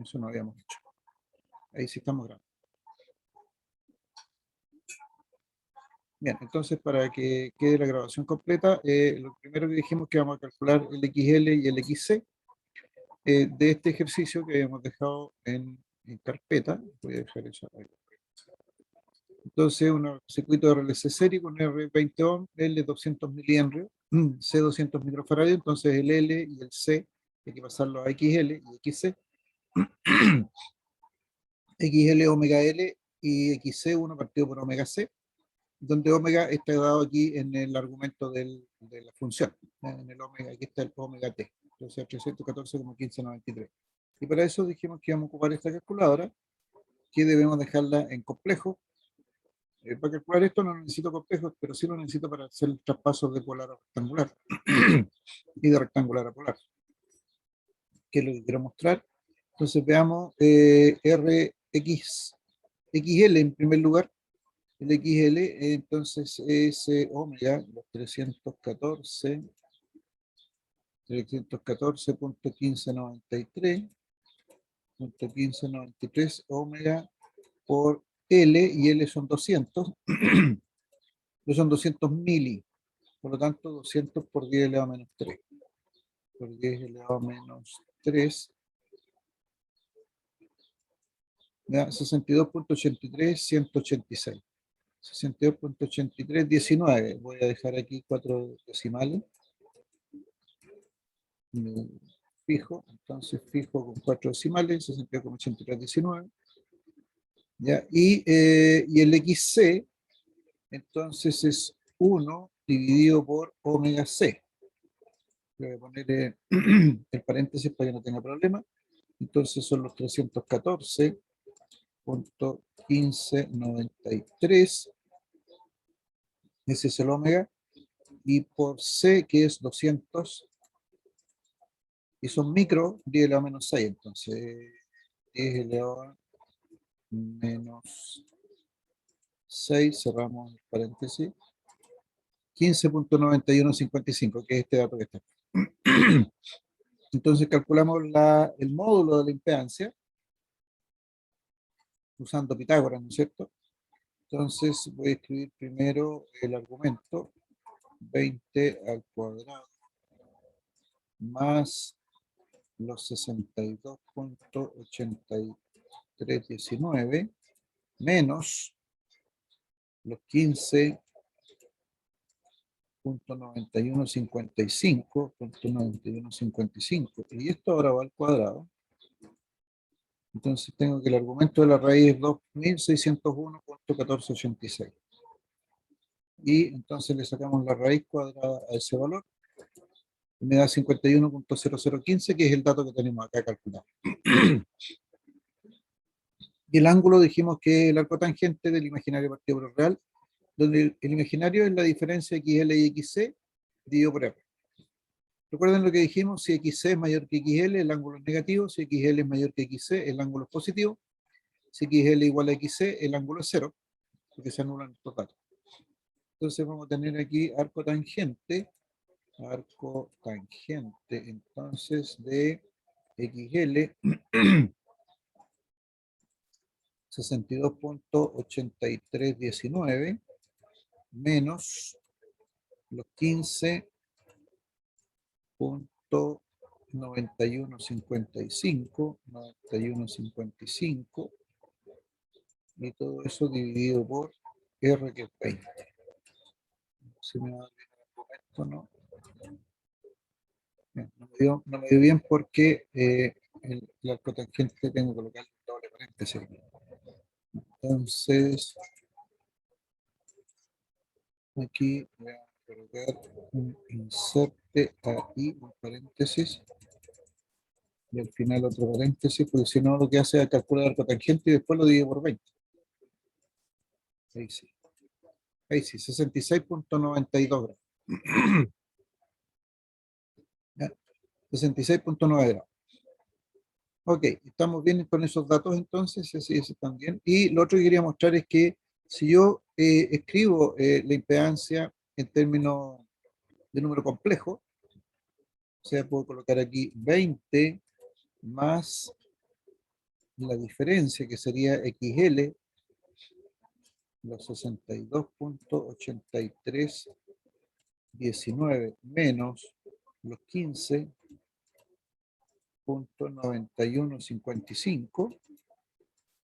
Eso no habíamos hecho. Ahí sí estamos grabando. Bien, entonces para que quede la grabación completa, lo primero que dijimos que vamos a calcular el XL y el XC de este ejercicio que habíamos dejado en carpeta. Voy a dejar eso ahí. Entonces, un circuito de RLC serie con R20 ohm, L 200 milihenrios, C 200 microfarads, entonces el L y el C hay que pasarlo a XL y XC. XL omega L y XC 1 partido por omega C, donde omega está dado aquí en el argumento de la función, en el omega, aquí está el omega t, entonces 314,1593. Y para eso dijimos que íbamos a ocupar esta calculadora, que debemos dejarla en complejo. Para calcular esto no necesito complejos, pero sí lo necesito para hacer el traspaso de polar a rectangular y de rectangular a polar, que es lo que quiero mostrar. Entonces veamos XL en primer lugar. El XL entonces es omega, los 314.1593 omega por L, y L son 200, no son 200 mili, por lo tanto 200 por 10 elevado a menos 3, por 10 elevado a menos 3, 62.83, 186. 62.83, 19. Voy a dejar aquí 4 decimales. Fijo, entonces fijo con 4 decimales, 62.83, 19. ¿Ya? Y el XC, entonces es 1 dividido por omega C. Voy a poner el paréntesis para que no tenga problema. Entonces son los 314.1593. Ese es el omega. Y por C, que es 200, y son micro, 10 elevado a menos 6. Entonces, 10 elevado a menos 6, cerramos el paréntesis. 15.9155, que es este dato que está. Entonces calculamos el módulo de la impedancia usando Pitágoras, ¿no es cierto? Entonces voy a escribir primero el argumento 20 al cuadrado más los 62.8319 menos los 15.9155, y esto ahora va al cuadrado. Entonces tengo que el argumento de la raíz es 2601.1486. Y entonces le sacamos la raíz cuadrada a ese valor. Y me da 51.0015, que es el dato que tenemos acá calculado. Y el ángulo dijimos que es el arco tangente del imaginario partido por el real, donde el imaginario es la diferencia XL y XC dividido por R. Recuerden lo que dijimos: si XC es mayor que XL, el ángulo es negativo; si XL es mayor que XC, el ángulo es positivo; si XL igual a XC, el ángulo es 0, porque se anulan estos datos. Entonces vamos a tener aquí arco tangente, entonces de XL 62.8319 menos los 15.9155, y todo eso dividido por R, que es 20. Si me va a bien el argumento, ¿no? Bien, no me dio bien porque el arco tangente tengo que colocar el doble paréntesis. Entonces, aquí voy a colocar un inserte ahí, un paréntesis, y al final otro paréntesis, porque si no lo que hace es calcular el arco tangente y después lo divide por 20. Ahí sí. Ahí sí, 66.92 grados. 66.9 grados. Ok, estamos bien con esos datos entonces, sí, están bien. Y lo otro que quería mostrar es que si yo escribo la impedancia en términos de número complejo, o sea, puedo colocar aquí 20 más la diferencia que sería XL, los 62.8319 menos los 15.9155.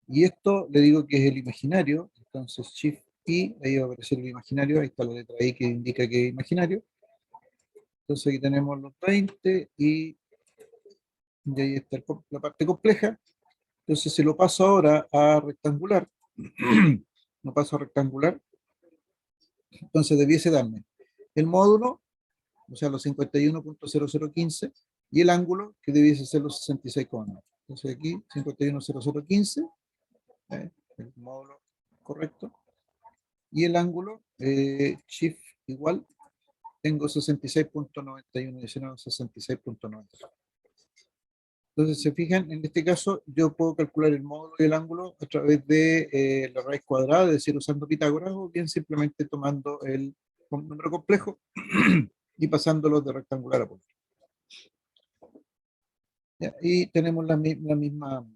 Y esto le digo que es el imaginario, entonces Shift I, ahí va a aparecer el imaginario, ahí está la letra I que indica que es imaginario. Entonces aquí tenemos los 20 y ahí está la parte compleja. Entonces si lo paso ahora a rectangular, lo paso a rectangular, entonces debiese darme el módulo, o sea, los 51.0015, y el ángulo, que debiese ser los 66,9. Entonces aquí 51.0015, el módulo correcto, y el ángulo, shift igual, tengo 66.91, 66.90. Entonces, se fijan, en este caso yo puedo calcular el módulo y el ángulo a través de la raíz cuadrada, es decir, usando Pitágoras, o bien simplemente tomando el número complejo y pasándolo de rectangular a punto. Y tenemos la misma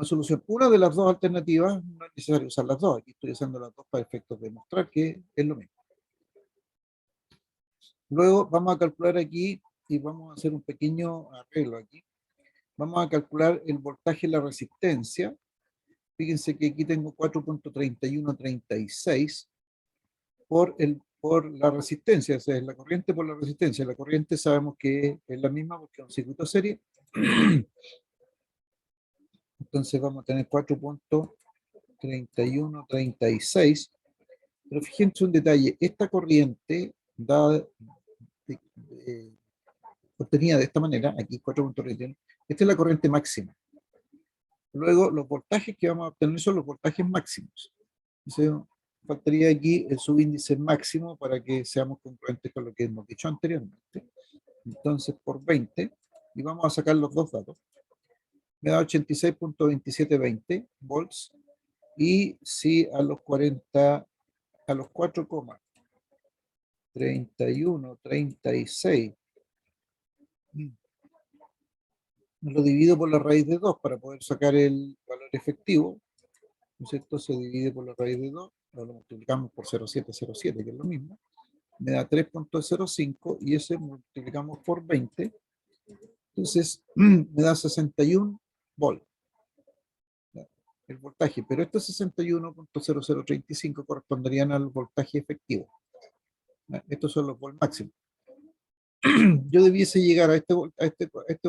solución. Una de las dos alternativas, no es necesario usar las dos, aquí estoy usando las dos para efectos de mostrar que es lo mismo. Luego vamos a calcular aquí, y vamos a hacer un pequeño arreglo aquí. Vamos a calcular el voltaje y la resistencia. Fíjense que aquí tengo 4.3136 por la resistencia, o sea, es la corriente por la resistencia. La corriente sabemos que es la misma porque es un circuito serie. Entonces vamos a tener 4.3136. Pero fíjense un detalle, esta corriente da, obtenida de esta manera, aquí 4.31, esta es la corriente máxima. Luego, los voltajes que vamos a obtener son los voltajes máximos. Entonces, faltaría aquí el subíndice máximo para que seamos congruentes con lo que hemos dicho anteriormente. Entonces, por 20, y vamos a sacar los dos datos, me da 86.2720 volts, y si a los 40, a los 4,3136 lo divido por la raíz de 2 para poder sacar el valor efectivo, ¿no es cierto? Se divide por la raíz de 2, lo multiplicamos por 0,707, que es lo mismo, me da 3.05, y ese multiplicamos por 20, entonces me da 61 volt, el voltaje, pero estos 61.0035 corresponderían al voltaje efectivo. Estos son los volt máximos. Yo debiese llegar a este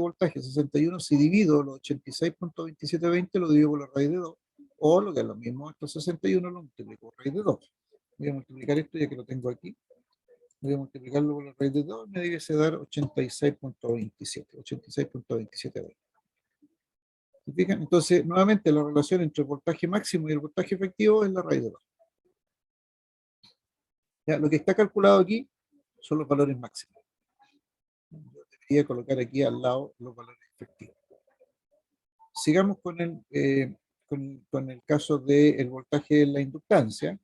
voltaje 61 si divido los 86.2720, lo divido por la raíz de 2, o lo que es lo mismo, estos 61 lo multiplico por raíz de 2. Voy a multiplicar esto ya que lo tengo aquí. Voy a multiplicarlo por la raíz de 2, me debiese dar 86.27, 86.2720. ¿Se fijan? Entonces, nuevamente, la relación entre el voltaje máximo y el voltaje efectivo es la raíz de 2. Ya, lo que está calculado aquí son los valores máximos. Yo debería colocar aquí al lado los valores efectivos. Sigamos con el caso del voltaje en la inductancia.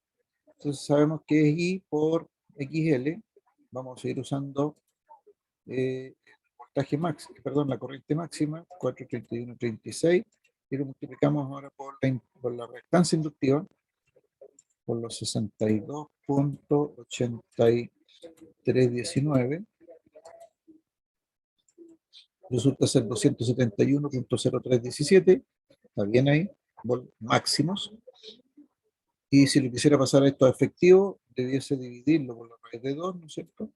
Entonces sabemos que es I por XL. Vamos a seguir usando el voltaje máximo, perdón, la corriente máxima, 43136, y lo multiplicamos ahora por la reactancia inductiva, por los 62.8319. Resulta ser 271.0317, está bien ahí, máximos. Y si le quisiera pasar esto a efectivo, debiese dividirlo por la raíz de 2, ¿no es cierto?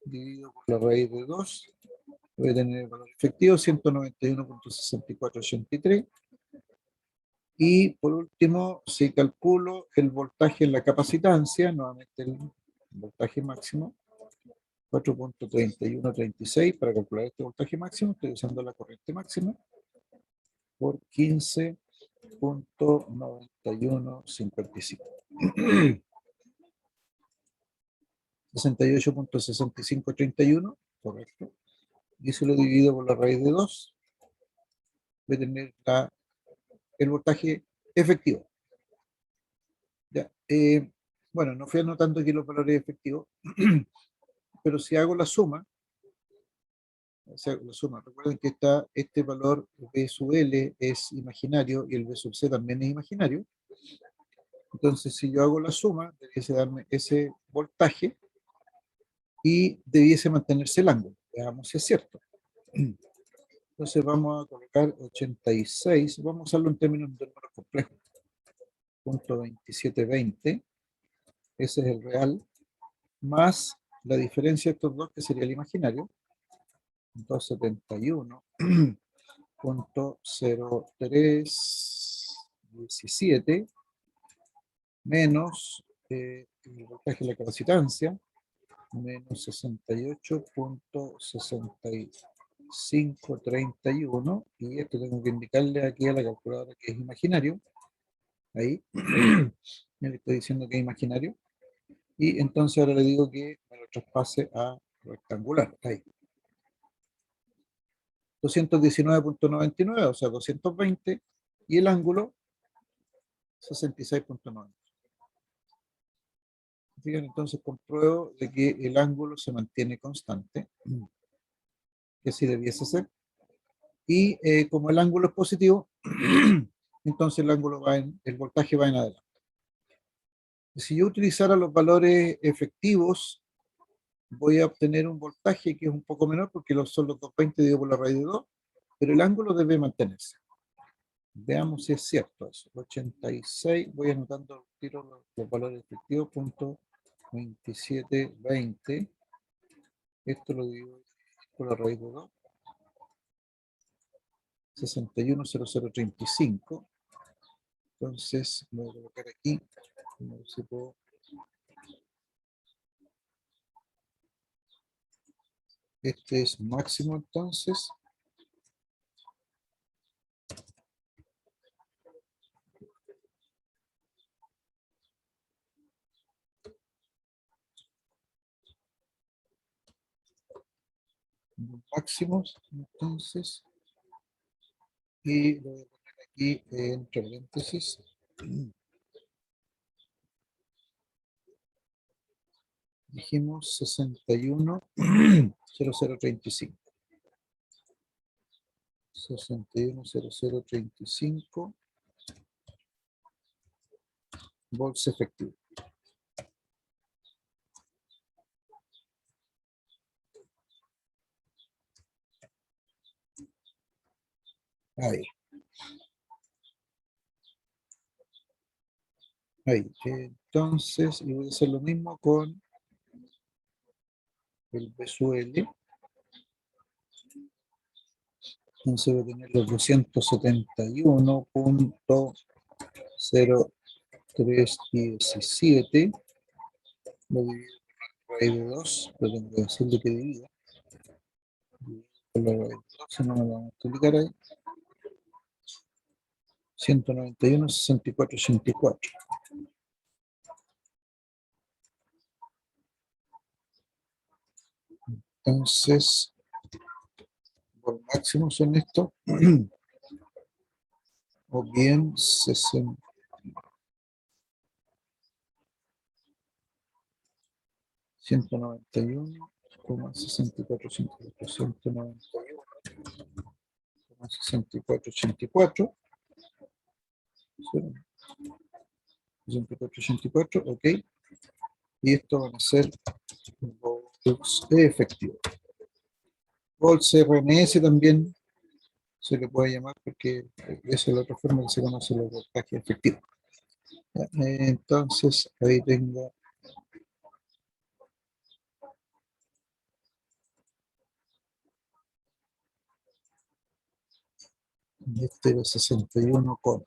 Dividido por la raíz de 2, voy a tener el valor efectivo 191.6483. Y por último, si calculo el voltaje en la capacitancia, nuevamente el voltaje máximo, 4.3136, para calcular este voltaje máximo, estoy usando la corriente máxima, por 15.9155. 68.6531, correcto. Y eso lo divido por la raíz de 2, voy a tener el voltaje efectivo. Ya, bueno, no fui anotando aquí los valores efectivos, pero si hago la suma, O sea, la suma. Recuerden que está este valor B sub L es imaginario y el B sub C también es imaginario. Entonces, si yo hago la suma, debiese darme ese voltaje y debiese mantenerse el ángulo. Veamos si es cierto. Entonces vamos a colocar 86, vamos a usarlo en términos de números complejos. Punto 2720, ese es el real, más la diferencia de estos dos, que sería el imaginario, 271.0317 menos el voltaje de la capacitancia, menos 68.6531, y esto tengo que indicarle aquí a la calculadora que es imaginario, ahí, me le estoy diciendo que es imaginario, y entonces ahora le digo que me lo traspase a rectangular, ahí. 219.99, o sea, 220, y el ángulo 66.90. Fíjense, entonces compruebo de que el ángulo se mantiene constante, que así debiese ser, y como el ángulo es positivo, entonces el voltaje va en adelante. Si yo utilizara los valores efectivos, voy a obtener un voltaje que es un poco menor, porque son los 220 dividido por la raíz de 2, pero el ángulo debe mantenerse. Veamos si es cierto eso. 86, voy anotando el tiro los valores efectivos, punto 2720. Esto lo divido por la raíz de 2. 610035. Entonces, voy a colocar aquí. No sé si puedo. Este es máximo, entonces. Máximos, entonces. Y lo voy a poner aquí entre paréntesis. Dijimos 610035. 610035 volts efectivos. Ahí. Ahí. Entonces, y voy a hacer lo mismo con el BSUL. Entonces voy a tener los 271.0317. Lo divido por la raíz de 2. Lo tengo que decirle que divida. Por la raíz de 2, si no me lo vamos a multiplicar ahí. 191.6484. Entonces, por máximo son estos, o bien 191.6484, 6484, ok, y esto van a ser volts efectivos. Volts RMS también se le puede llamar, porque esa es la otra forma que se conoce los voltajes efectivos. Entonces, ahí tengo este de 61 con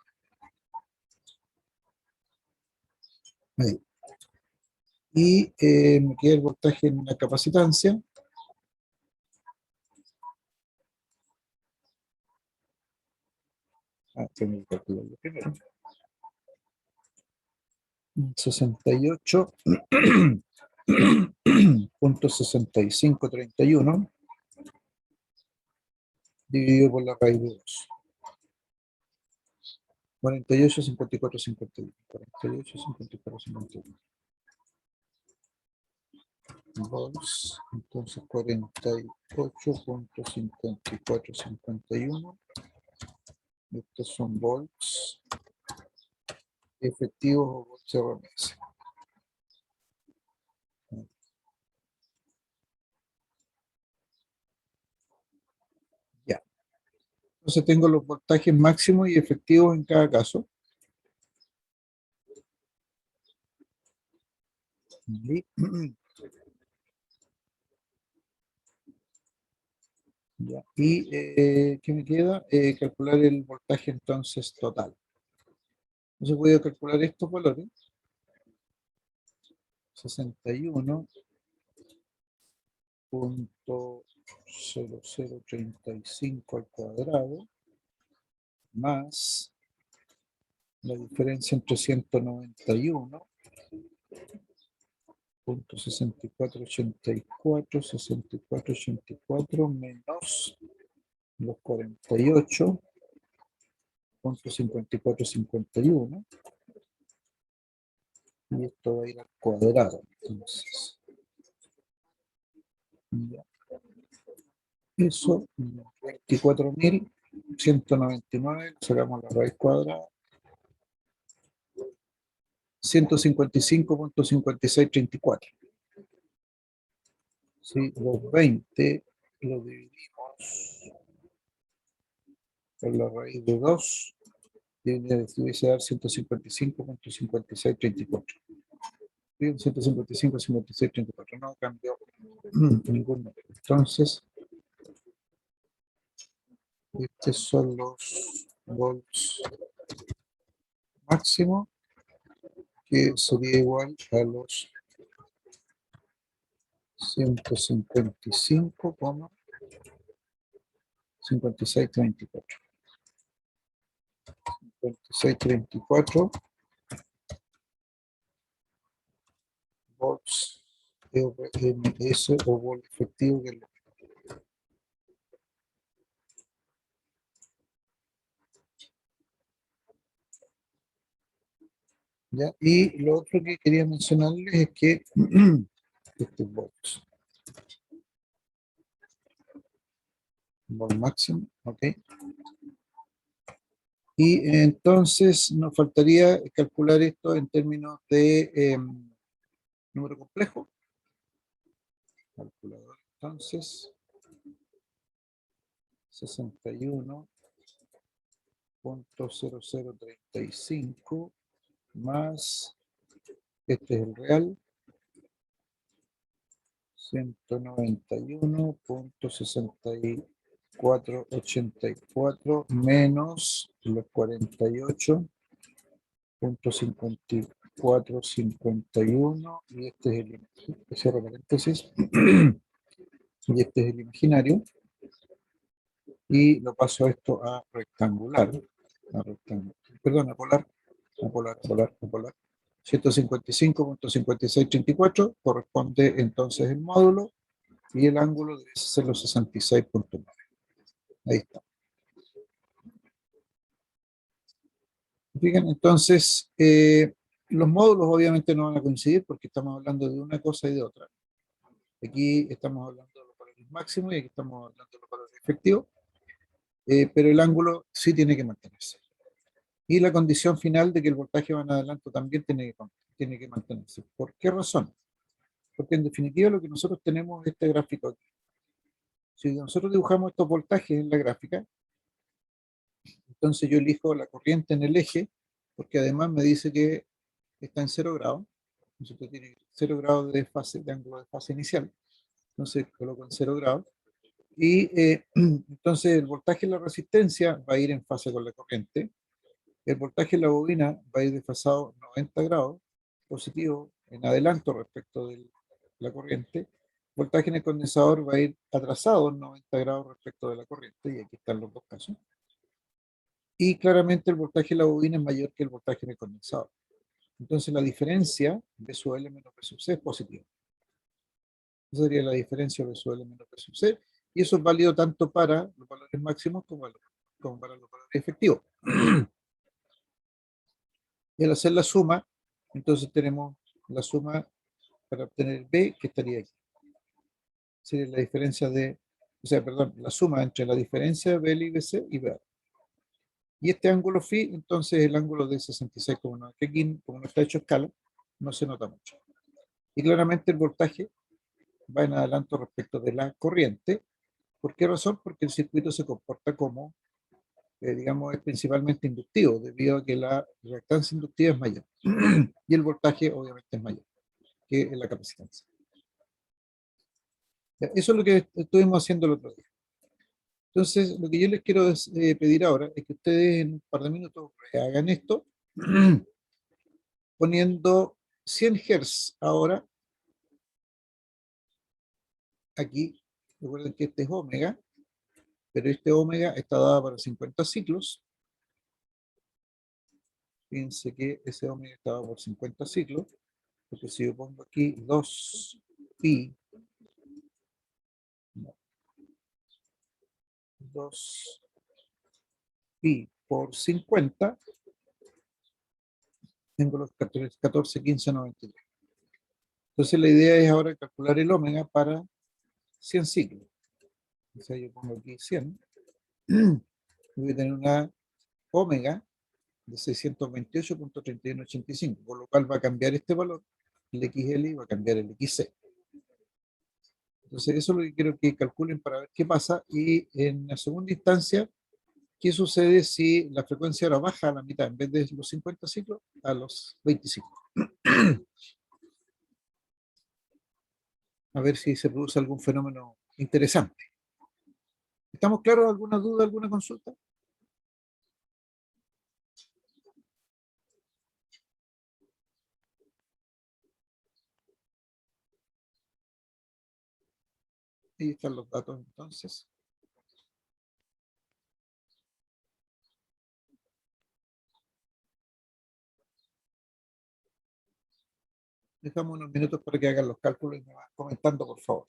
ahí. Y me queda el voltaje en la capacitancia. Tengo que calcularlo primero. 68.6531 dividido por la raíz de 2. 48.5451. 48.5451. volts, entonces 48.5451. Estos son volts efectivos o volts RMS. Ya. Entonces tengo los voltajes máximos y efectivos en cada caso. Ya. Y ¿qué me queda? Calcular el voltaje entonces total. Entonces voy a calcular estos valores. 61.0035 al cuadrado más la diferencia entre 191.6484, 6484 menos los 48.5451, y esto va a ir al cuadrado. Entonces, ya. Eso, 24.199, sacamos la raíz cuadrada, 155.5634. ¿Sí? Los 20 lo dividimos por la raíz de 2, y debiese dar 155.5634. 155, 56, 34, no cambió ningún número. Entonces, estos son los volts máximos, que sería igual a los 155,5634. 5634 volts RMS o volt efectivo, que es lo. ¿Ya? Y lo otro que quería mencionarles es que este volts, volt máximo, ok. Y entonces nos faltaría calcular esto en términos de número complejo. Calculador, entonces, 61.0035 más, este es el real, 191.6484 menos los 48.5451, y este es el, cierro paréntesis, y este es el imaginario, y lo paso esto a rectangular, perdón, a polar, 155.5634 corresponde entonces el módulo, y el ángulo debe ser los 66.9. Ahí está. Fíjense, entonces, los módulos obviamente no van a coincidir porque estamos hablando de una cosa y de otra. Aquí estamos hablando de los valores máximos y aquí estamos hablando de los valores efectivos, pero el ángulo sí tiene que mantenerse. Y la condición final de que el voltaje va en adelanto también tiene que mantenerse. ¿Por qué razón? Porque en definitiva lo que nosotros tenemos es este gráfico aquí. Si nosotros dibujamos estos voltajes en la gráfica, entonces yo elijo la corriente en el eje, porque además me dice que está en 0 grados. Entonces tiene 0 grados de fase, de ángulo de fase inicial. Entonces coloco en 0 grados. Y entonces el voltaje en la resistencia va a ir en fase con la corriente. El voltaje en la bobina va a ir desfasado 90 grados, positivo, en adelanto respecto de la corriente. El voltaje en el condensador va a ir atrasado en 90 grados respecto de la corriente, y aquí están los dos casos. Y claramente el voltaje en la bobina es mayor que el voltaje en el condensador. Entonces la diferencia B sub L menos B sub C es positiva. Esa sería la diferencia B sub L menos B sub C, y eso es válido tanto para los valores máximos como para los valores efectivos. Y al hacer la suma, entonces tenemos la suma para obtener B, que estaría aquí. sería la diferencia de, o sea, perdón, la suma entre la diferencia de BL y BA. Y este ángulo phi, entonces el ángulo de 66,9, que aquí, como no está hecho a escala, no se nota mucho. Y claramente el voltaje va en adelanto respecto de la corriente. ¿Por qué razón? Porque el circuito se comporta como, digamos, es principalmente inductivo, debido a que la reactancia inductiva es mayor. Y el voltaje, obviamente, es mayor que la capacitancia. Eso es lo que estuvimos haciendo el otro día. Entonces, lo que yo les quiero pedir ahora es que ustedes en un par de minutos hagan esto, poniendo 100 Hz ahora aquí. Recuerden que este es omega, pero este omega está dado para 50 ciclos. Fíjense que ese omega está dado por 50 ciclos, porque si yo pongo aquí 2 pi, 2 pi por 50, tengo los 14, 15, 93. Entonces la idea es ahora calcular el omega para 100 ciclos. O sea, yo pongo aquí 100, voy a tener una omega de 628,3185, por lo cual va a cambiar este valor, el XL, y va a cambiar el XC. Entonces eso es lo que quiero que calculen para ver qué pasa, y en la segunda instancia, qué sucede si la frecuencia ahora baja a la mitad, en vez de los 50 ciclos, a los 25. A ver si se produce algún fenómeno interesante. ¿Estamos claros? ¿Alguna duda, alguna consulta? Ahí están los datos entonces. Dejamos unos minutos para que hagan los cálculos y me van comentando, por favor.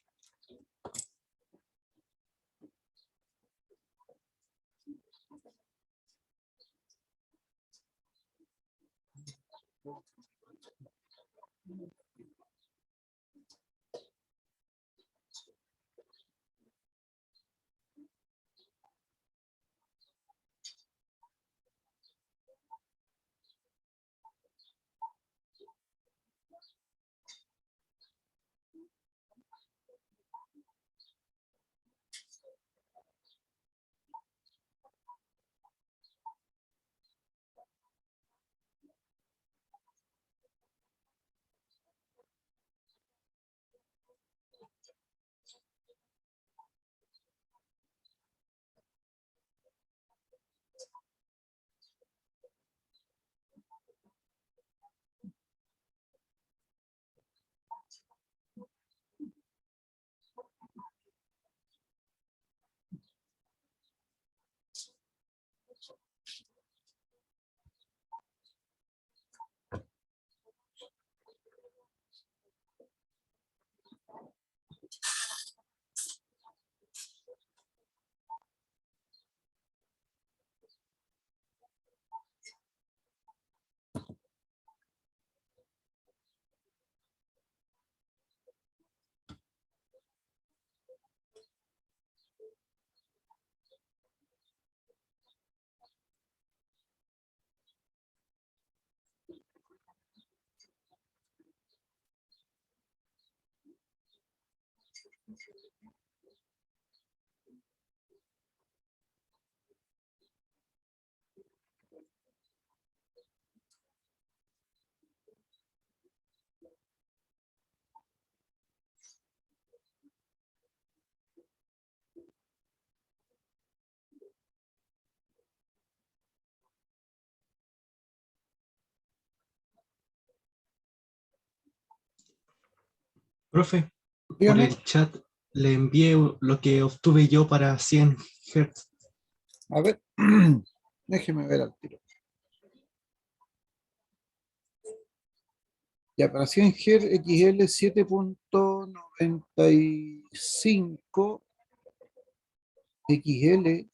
Profe, por Dígame, el chat le envié lo que obtuve yo para 100 Hz. a ver, déjeme ver al tiro. Ya, para 100 Hz XL 7,95 XL.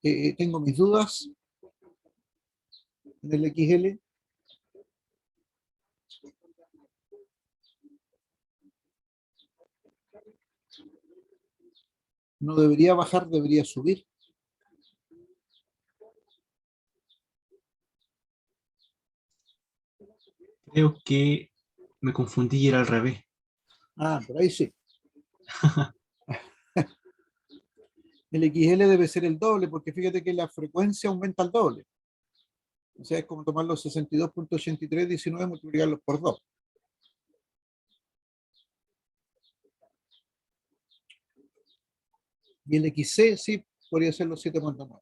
eh, tengo mis dudas en el XL. No debería bajar, debería subir. Creo que me confundí y era al revés. Ah, por ahí sí. El XL debe ser el doble, porque fíjate que la frecuencia aumenta al doble. O sea, es como tomar los 62.8319 y multiplicarlos por 2. Y el XC sí podría ser los 7.9.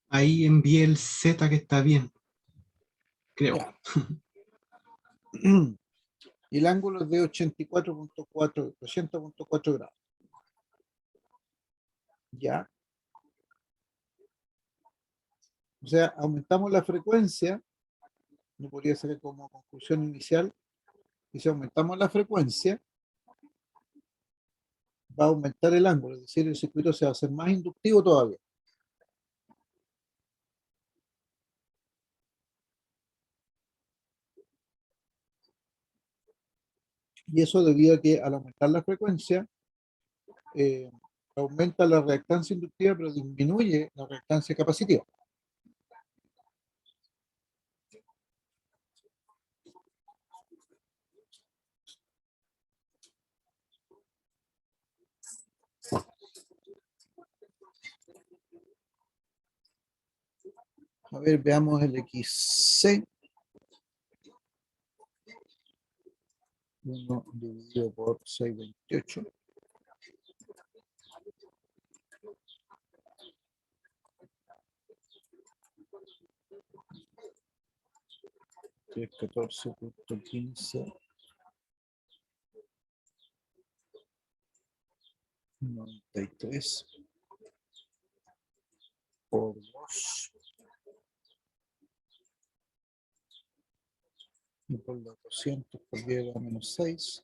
Ahí envié el Z que está bien, creo. Ya. Y el ángulo es de 84.4, 80.4 grados. Ya. O sea, aumentamos la frecuencia, no podría ser como conclusión inicial, y si aumentamos la frecuencia, va a aumentar el ángulo, es decir, el circuito se va a hacer más inductivo todavía. Y eso debido a que al aumentar la frecuencia, eh, aumenta la reactancia inductiva, pero disminuye la reactancia capacitiva. A ver, veamos el XC. 1 dividido por 628. Que es 14.15. 93 por 2. Y por los 200 por 10 a la menos 6.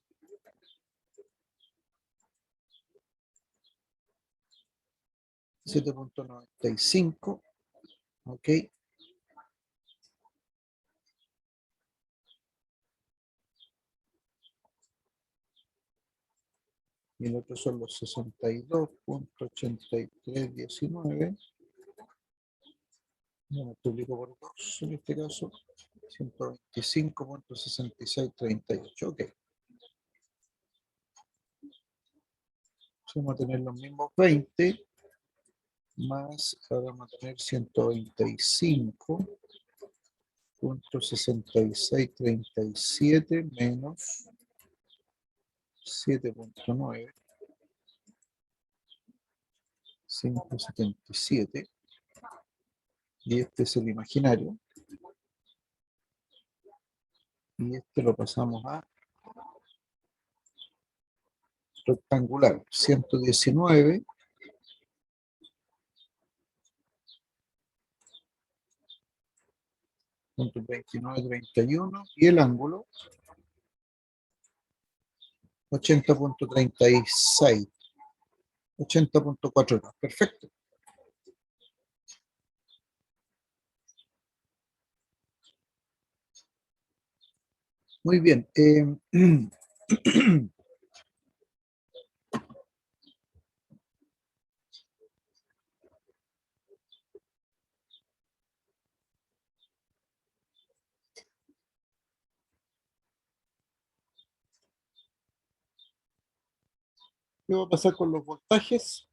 7.95. Ok. Y el otro son los 62.8319. Lo multiplico por 2 en este caso. 125.6638. Ok. Vamos a tener los mismos 20 más, ahora vamos a tener 125.6637 menos 7.9, 577, y este es el imaginario, y este lo pasamos a rectangular 119 punto 2931 y el ángulo 80.36, 80.4. Perfecto. Muy bien. ¿Qué va a pasar con los voltajes?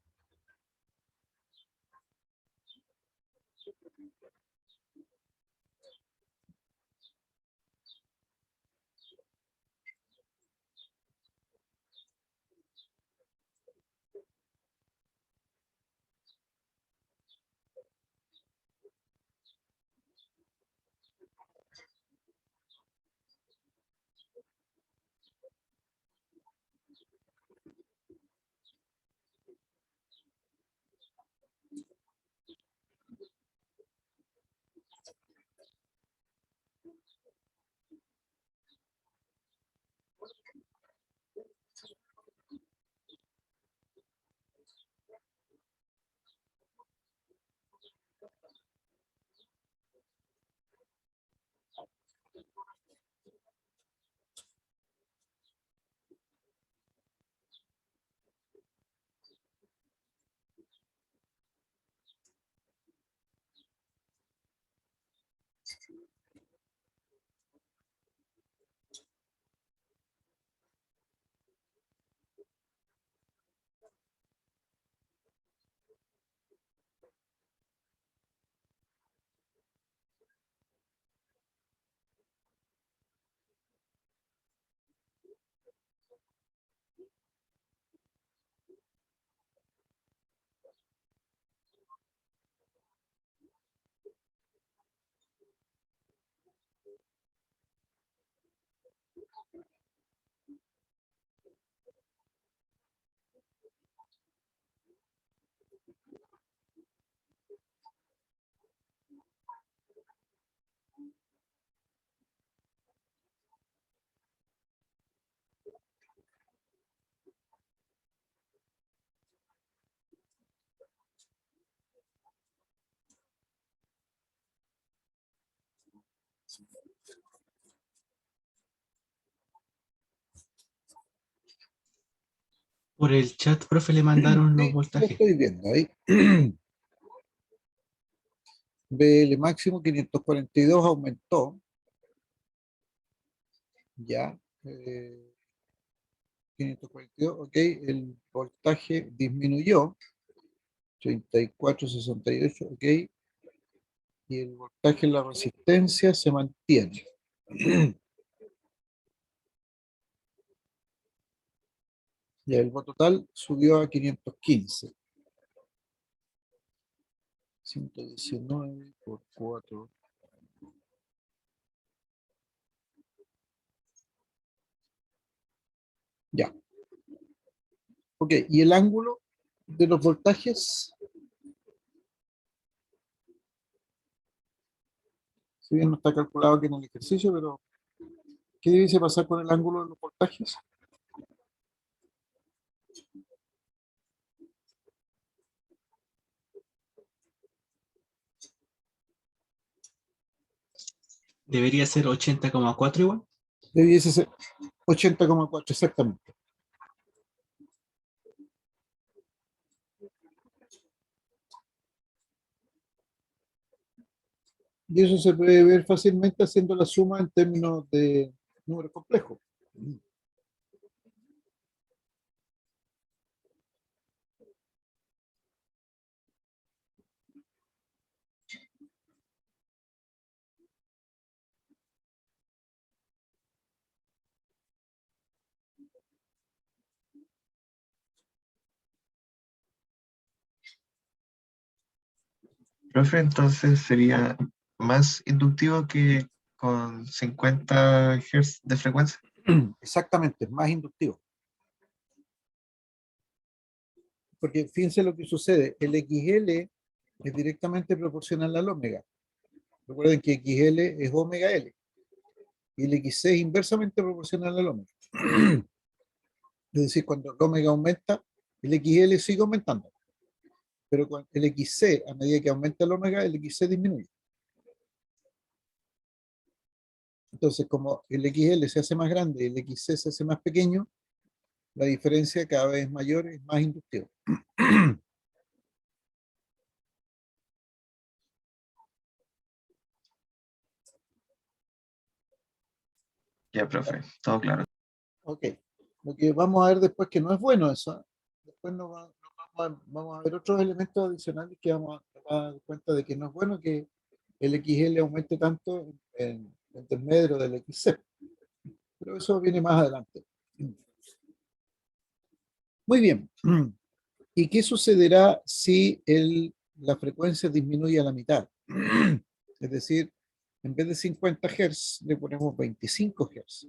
Por el chat, profe, le mandaron los Sí, lo voltajes. estoy viendo ahí. BL máximo 542 aumentó. Ya. 542, ok. El voltaje disminuyó. 3468, ok. Y el voltaje en la resistencia se mantiene. Y el voto total subió a 515. 119 por 4. Ya. Ok, y el ángulo de los voltajes, si bien no está calculado aquí en el ejercicio, pero ¿qué dice pasar con el ángulo de los voltajes? Debería ser 80,4 igual. Debiese ser 80,4 exactamente. Y eso se puede ver fácilmente haciendo la suma en términos de números complejos. Profe, entonces sería más inductivo que con 50 Hz de frecuencia. Exactamente, es más inductivo. porque fíjense lo que sucede, el XL es directamente proporcional al omega. Recuerden que XL es omega L y el XC es inversamente proporcional al omega. Es decir, cuando el omega aumenta, el XL sigue aumentando, pero con el XC, a medida que aumenta el omega, el XC disminuye. Entonces, como el XL se hace más grande y el XC se hace más pequeño, la diferencia cada vez es mayor, es más inductivo. Ya, profe, todo claro. Ok, lo que vamos a ver después que no es bueno eso. ¿Eh? Después vamos a ver otros elementos adicionales que vamos a dar cuenta de que no es bueno que el XL aumente tanto en desmedro del XC. Pero eso viene más adelante. Muy bien. ¿Y qué sucederá si la frecuencia disminuye a la mitad? Es decir, en vez de 50 Hz, le ponemos 25 Hz.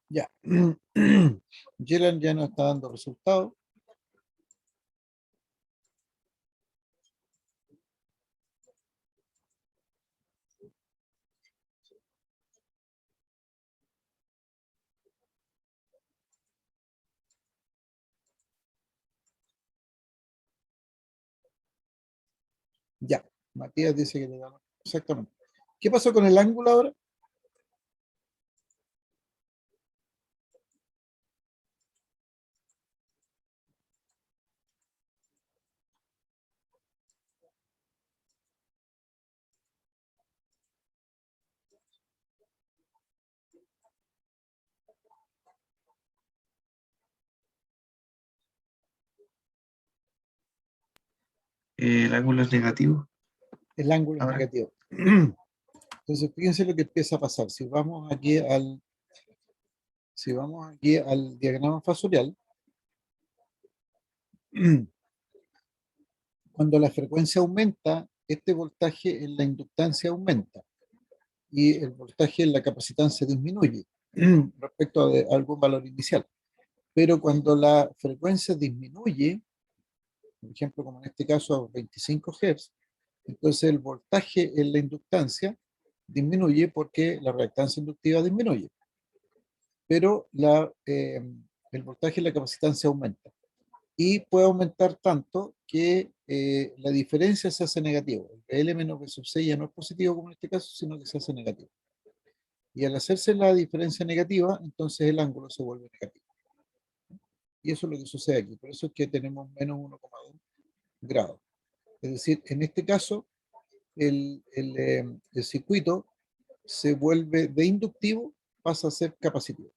Ya. Yelan ya no está dando resultados. Ya. Matías dice que le da. Exactamente. ¿Qué pasó con el ángulo ahora? El ángulo es negativo. El ángulo es Ahora, negativo. Entonces, fíjense lo que empieza a pasar. Si vamos aquí al diagrama fasorial, cuando la frecuencia aumenta, este voltaje en la inductancia aumenta y el voltaje en la capacitancia disminuye respecto a algún valor inicial. Pero cuando la frecuencia disminuye, por ejemplo, como en este caso a 25 Hz, entonces el voltaje en la inductancia disminuye porque la reactancia inductiva disminuye, pero el voltaje en la capacitancia aumenta. Y puede aumentar tanto que la diferencia se hace negativo. El L menos B sub C ya no es positivo como en este caso, sino que se hace negativo. Y al hacerse la diferencia negativa, entonces el ángulo se vuelve negativo. Y eso es lo que sucede aquí. Por eso es que tenemos menos 1,2 grados. Es decir, en este caso, el circuito se vuelve de inductivo, pasa a ser capacitivo.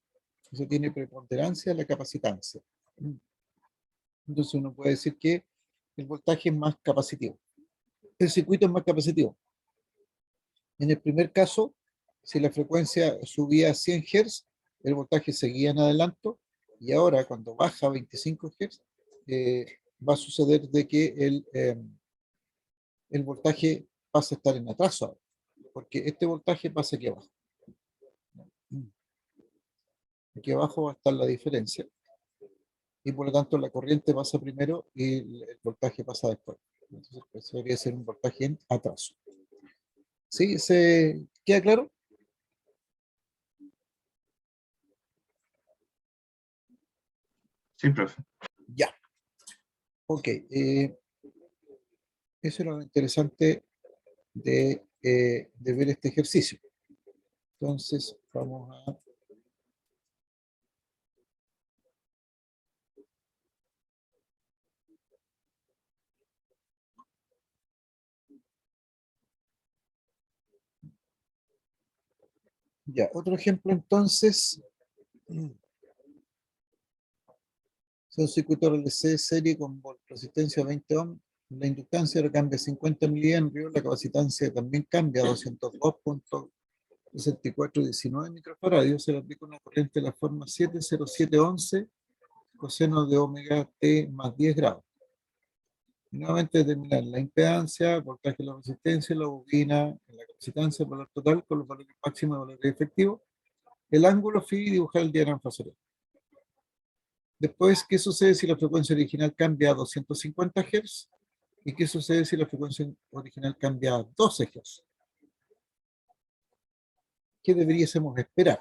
Eso tiene preponderancia la capacitancia. Entonces uno puede decir que el voltaje es más capacitivo. El circuito es más capacitivo. En el primer caso, si la frecuencia subía a 100 Hz, el voltaje seguía en adelanto, y ahora cuando baja a 25 Hz, va a suceder de que el voltaje pasa a estar en atraso ahora, porque este voltaje pasa aquí abajo. Aquí abajo va a estar la diferencia, y por lo tanto la corriente pasa primero y el voltaje pasa después. Entonces, eso debería ser un voltaje en atraso. ¿Sí? ¿Se queda claro? sí, profe. Ya. Ok. Eso era lo interesante de ver este ejercicio. Entonces, vamos a... Ya, otro ejemplo entonces. Es un circuito RLC serie con resistencia 20 ohm. La inductancia ahora cambia a 50 miliamperes, la capacitancia también cambia a 202.6419 microfaradios. Se le aplica una corriente de la forma 70711 coseno de omega t más 10 grados. Y nuevamente determinar la impedancia, voltaje de la resistencia, la bobina, la capacitancia, el valor total con los valores máximos y valores efectivos, el ángulo phi y dibujar el diagrama fasorial. Después, ¿qué sucede si la frecuencia original cambia a 250 Hz? ¿Y qué sucede si la frecuencia original cambia a 12 Hz? ¿Qué deberíamos esperar?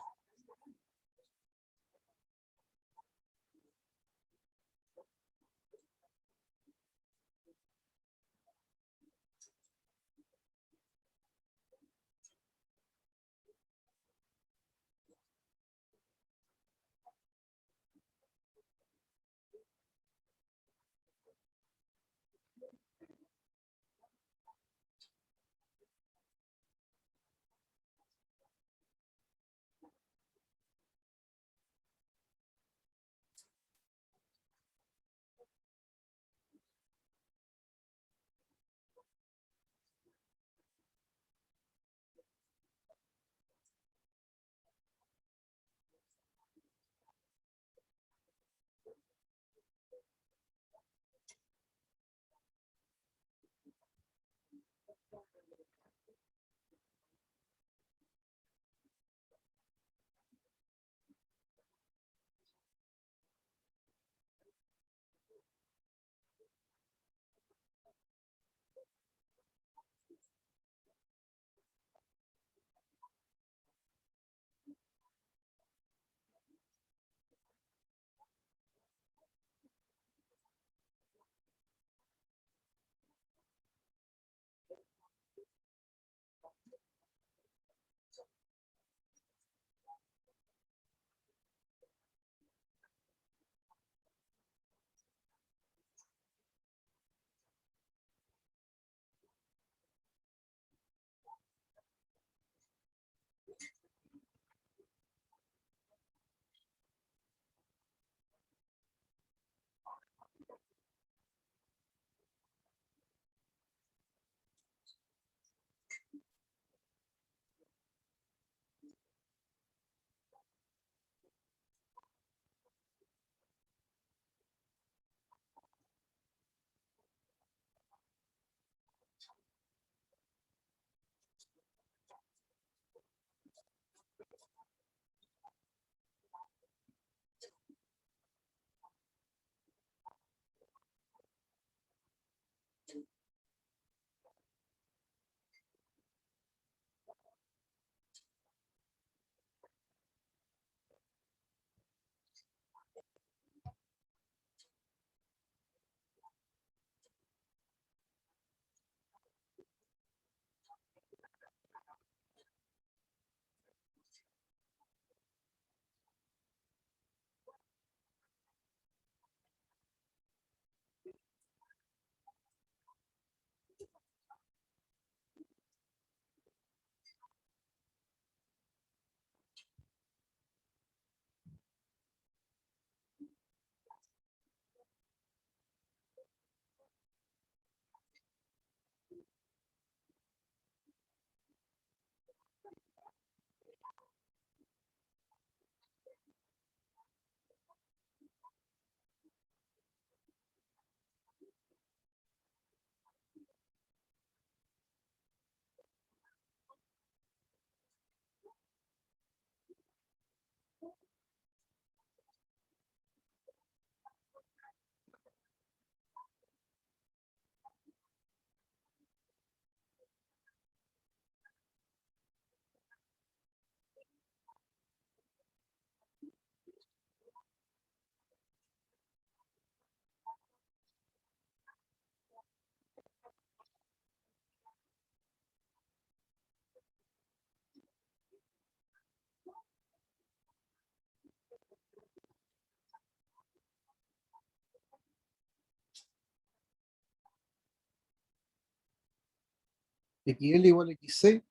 XL igual a XC.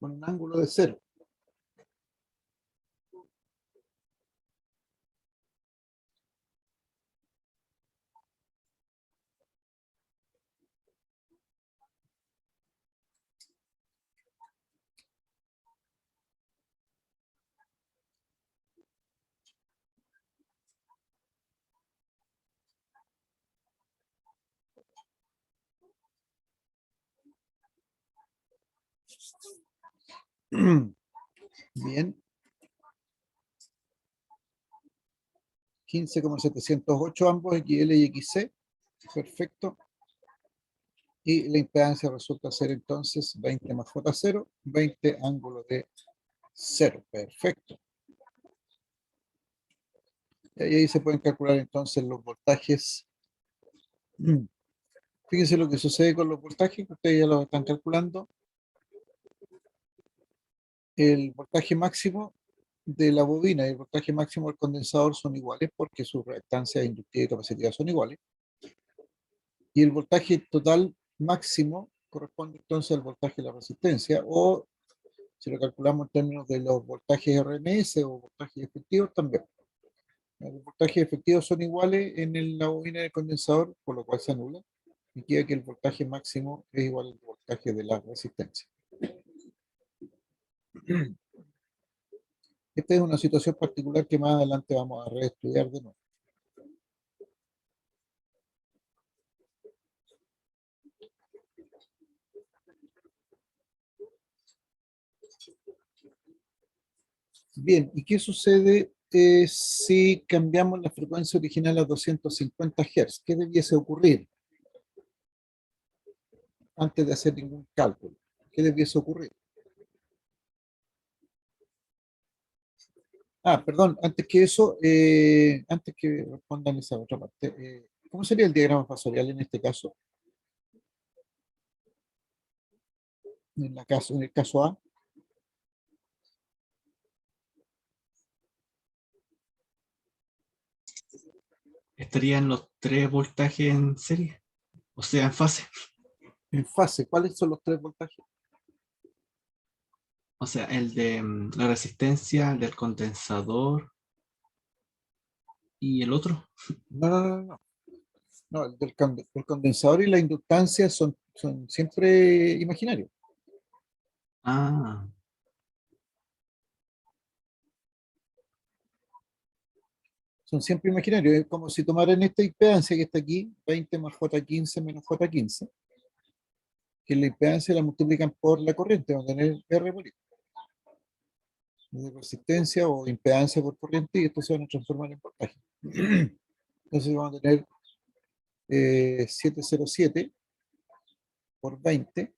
Con un ángulo de 0. Bien. 15,708 ambos, XL y XC. Perfecto. Y la impedancia resulta ser entonces 20 más J0, 20 ángulo de 0. Perfecto. Y ahí se pueden calcular entonces los voltajes. Fíjense lo que sucede con los voltajes, que ustedes ya los están calculando. El voltaje máximo de la bobina y el voltaje máximo del condensador son iguales porque sus reactancias inductiva y capacitiva son iguales. Y el voltaje total máximo corresponde entonces al voltaje de la resistencia, o si lo calculamos en términos de los voltajes RMS o voltajes efectivos también. Los voltajes efectivos son iguales en la bobina del condensador, por lo cual se anula, y queda que el voltaje máximo es igual al voltaje de la resistencia. Esta es una situación particular que más adelante vamos a reestudiar de nuevo. Bien, ¿y qué sucede si cambiamos la frecuencia original a 250 Hz? ¿Qué debiese ocurrir antes de hacer ningún cálculo? ¿Qué debiese ocurrir? Ah, perdón, antes que eso, antes que respondan esa otra parte, ¿cómo sería el diagrama fasorial en este caso? En el caso A. Estarían los 3 voltajes en serie, o sea, en fase. En fase, ¿cuáles son los 3 voltajes? O sea, el de la resistencia, el del condensador y el otro. No, no, no, no. No, el condensador y la inductancia son siempre imaginarios. Ah, Son siempre imaginarios. Es como si tomaran esta impedancia que está aquí, 20 más J15 menos J15, que la impedancia la multiplican por la corriente, van a tener R por I. De resistencia o impedancia por corriente, y esto se van a transformar en voltaje. Entonces vamos a tener 707 por 20,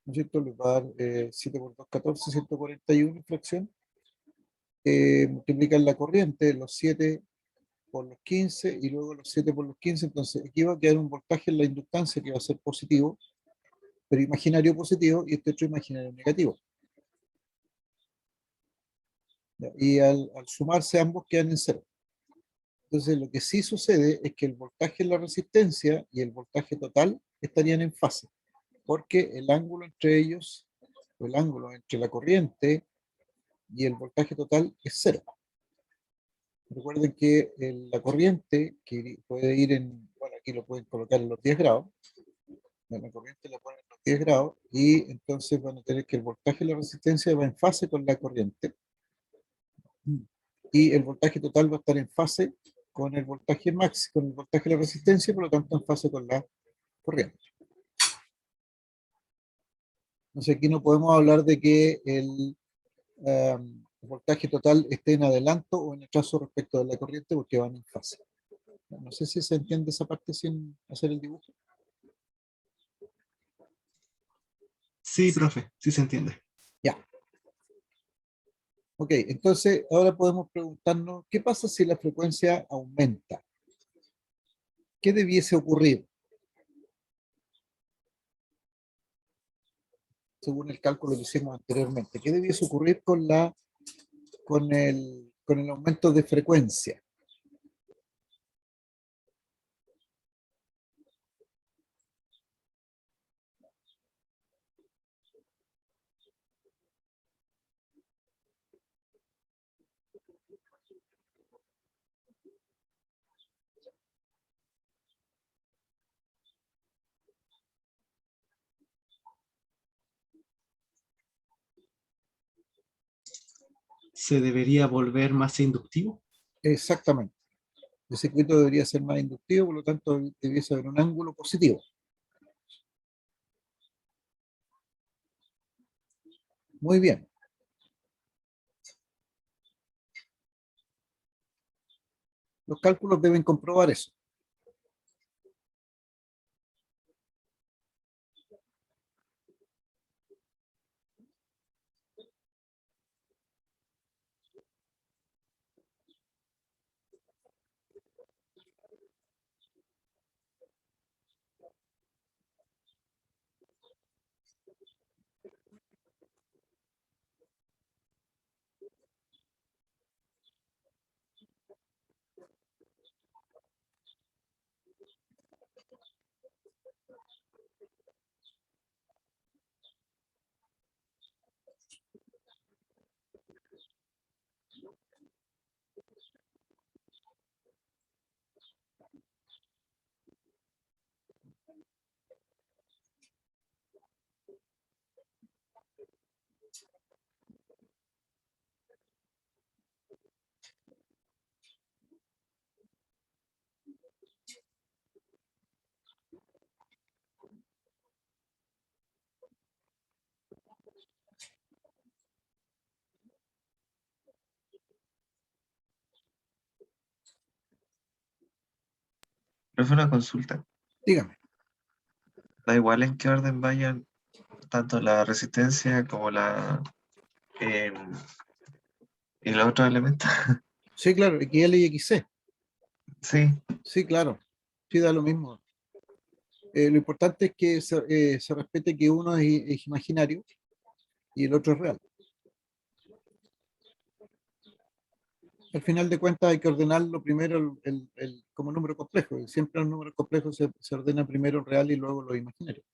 ¿no es cierto? Les va a dar 7 por 2, 14, 141 fracción. Multiplican la corriente, los 7 por los 15 y luego los 7 por los 15, entonces aquí va a quedar un voltaje en la inductancia que va a ser positivo, pero imaginario positivo, y este otro imaginario negativo. ¿Ya? Y al sumarse ambos quedan en cero. Entonces lo que sí sucede es que el voltaje en la resistencia y el voltaje total estarían en fase, porque el ángulo entre ellos, o el ángulo entre la corriente y el voltaje total es cero. Recuerden que la corriente, que puede ir en, bueno, aquí lo pueden colocar en los 10 grados, la corriente la ponen en los 10 grados y entonces van a tener que el voltaje y la resistencia va en fase con la corriente y el voltaje total va a estar en fase con el voltaje máximo, con el voltaje y la resistencia, por lo tanto en fase con la corriente. Entonces aquí no podemos hablar de que el voltaje total esté en adelanto o en atraso respecto de la corriente porque van en fase. No sé si se entiende esa parte sin hacer el dibujo. Sí, profe, sí se entiende. Ya. Ok, entonces ahora podemos preguntarnos, ¿qué pasa si la frecuencia aumenta? ¿Qué debiese ocurrir según el cálculo que hicimos anteriormente? ¿Qué debiese ocurrir con el aumento de frecuencia? ¿Se debería volver más inductivo? Exactamente. El circuito debería ser más inductivo, por lo tanto debiese haber un ángulo positivo. Muy bien. Los cálculos deben comprobar eso. Pero fue una consulta. Dígame. Da igual en qué orden vayan tanto la resistencia como em, y los otros elementos. Sí, claro, XL y XC. Sí, Sí, claro. Sí, da lo mismo. Lo importante es que se respete que uno es imaginario y el otro es real. Al final de cuentas hay que ordenarlo primero como número complejo. Y siempre los números complejos se ordena primero el real y luego lo imaginario.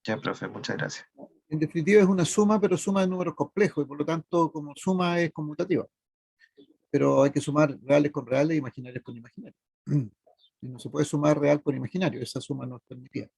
ya, profe, muchas gracias. En definitiva es una suma, pero suma de números complejos y por lo tanto como suma es conmutativa. Pero hay que sumar reales con reales e imaginarios con imaginarios. Y no se puede sumar real con imaginario, esa suma no es permitida.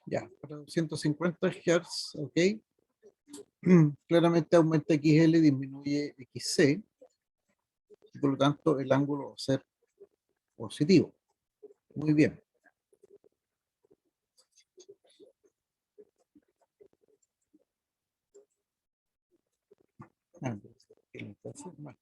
Ya, para 250 Hz, ok. Claramente aumenta XL, disminuye XC, y por lo tanto el ángulo va a ser positivo. Muy bien. Ah, entonces, más.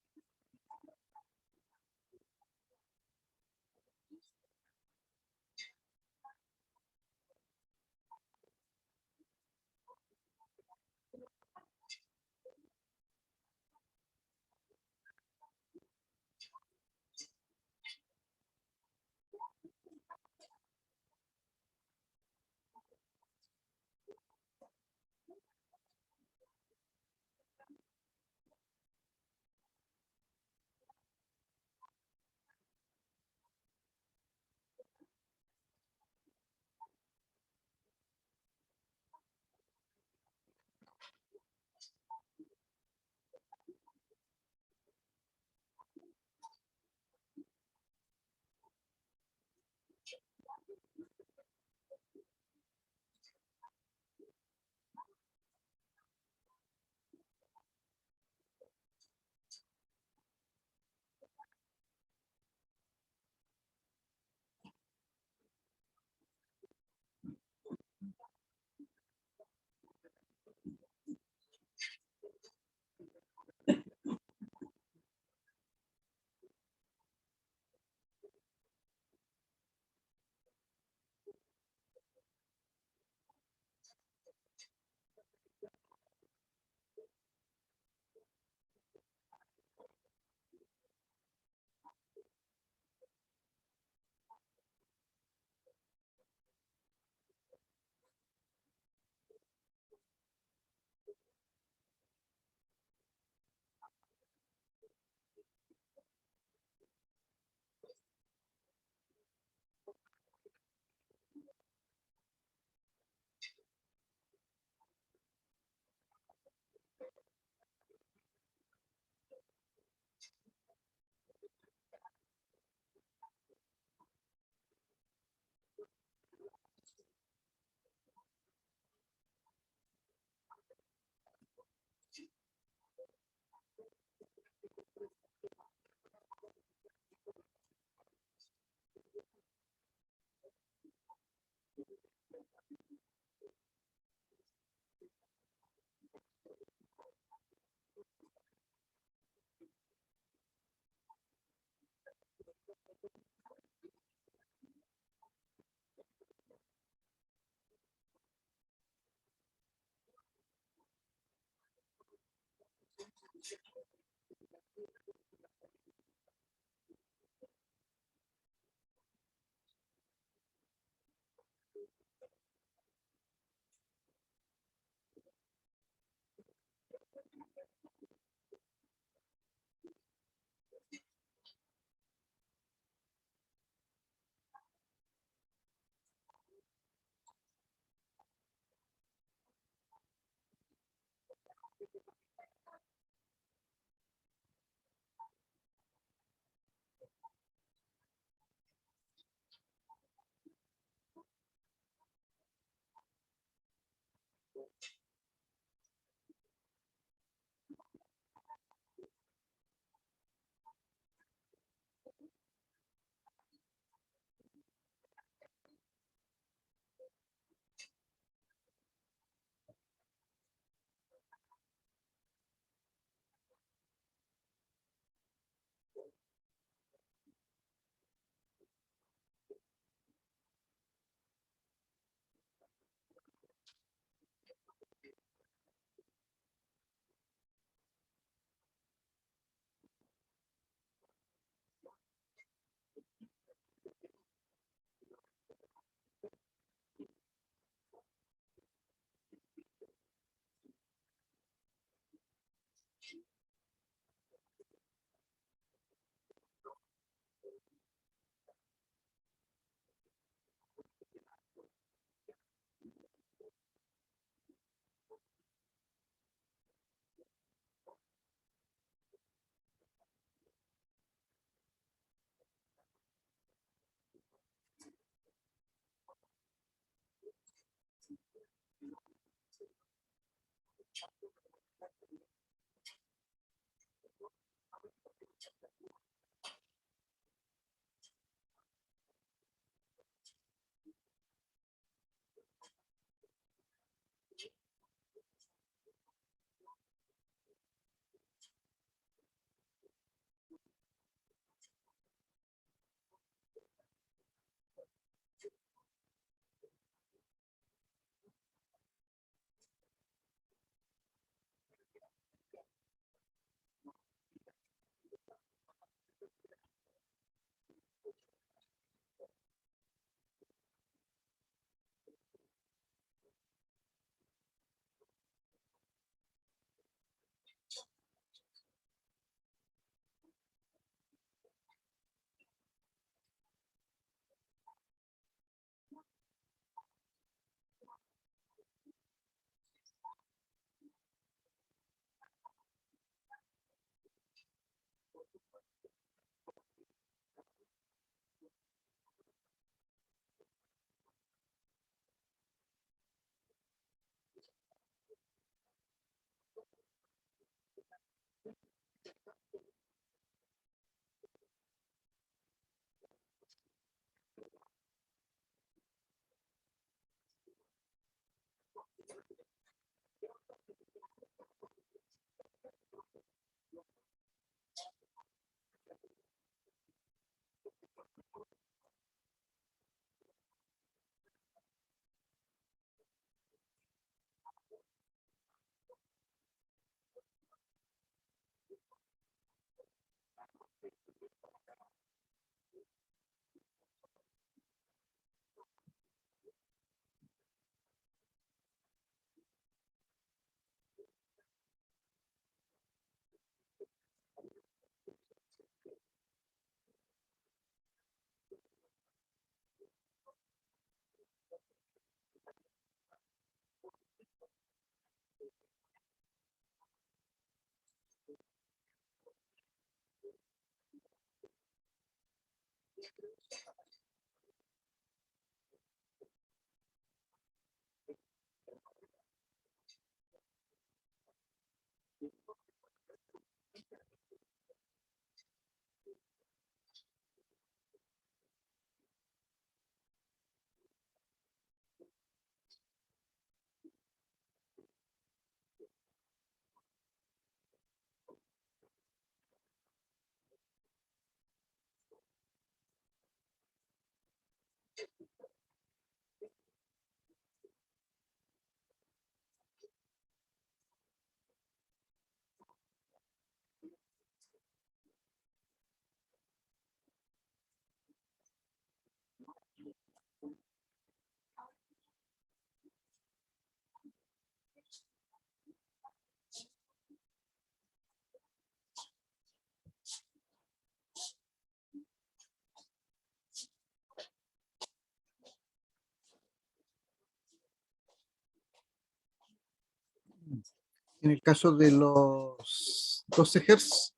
en el caso de los 12 Hz,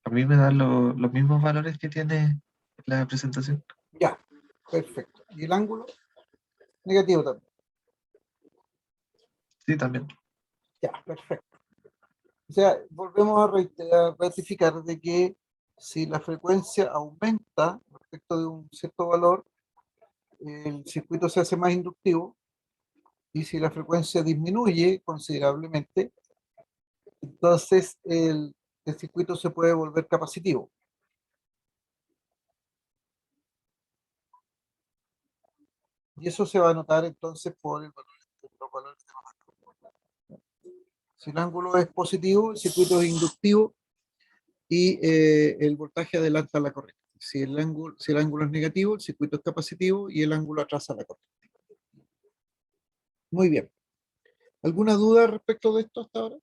A mí me dan los mismos valores que tiene la presentación. ya, perfecto. ¿Y el ángulo? Negativo también. Sí, también. Ya, perfecto. O sea, volvemos a ratificar de que si la frecuencia aumenta respecto de un cierto valor, el circuito se hace más inductivo, y si la frecuencia disminuye considerablemente, entonces el circuito se puede volver capacitivo. Y eso se va a notar entonces por los valores de los ángulos. Si el ángulo es positivo, el circuito es inductivo y el voltaje adelanta la corriente. Si el ángulo es negativo, el circuito es capacitivo y el ángulo atrasa la corriente. Muy bien. ¿Alguna duda respecto de esto hasta ahora?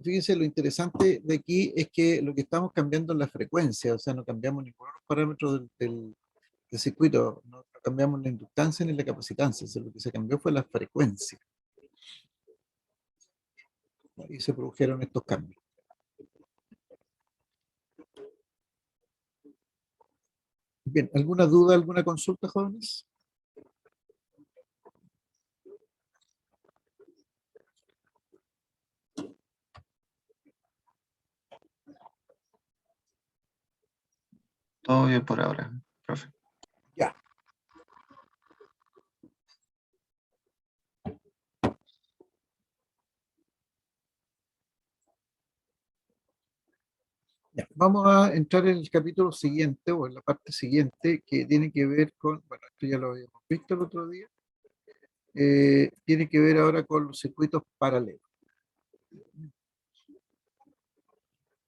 Fíjense, lo interesante de aquí es que lo que estamos cambiando es la frecuencia, o sea, no cambiamos ninguno de los parámetros del circuito, no cambiamos la inductancia ni la capacitancia, o sea, lo que se cambió fue la frecuencia. Y se produjeron estos cambios. Bien, ¿alguna duda, alguna consulta, jóvenes? Todo bien por ahora, profe. Ya. Ya, vamos a entrar en el capítulo siguiente o en la parte siguiente que tiene que ver con, bueno, esto ya lo habíamos visto el otro día, tiene que ver ahora con los circuitos paralelos.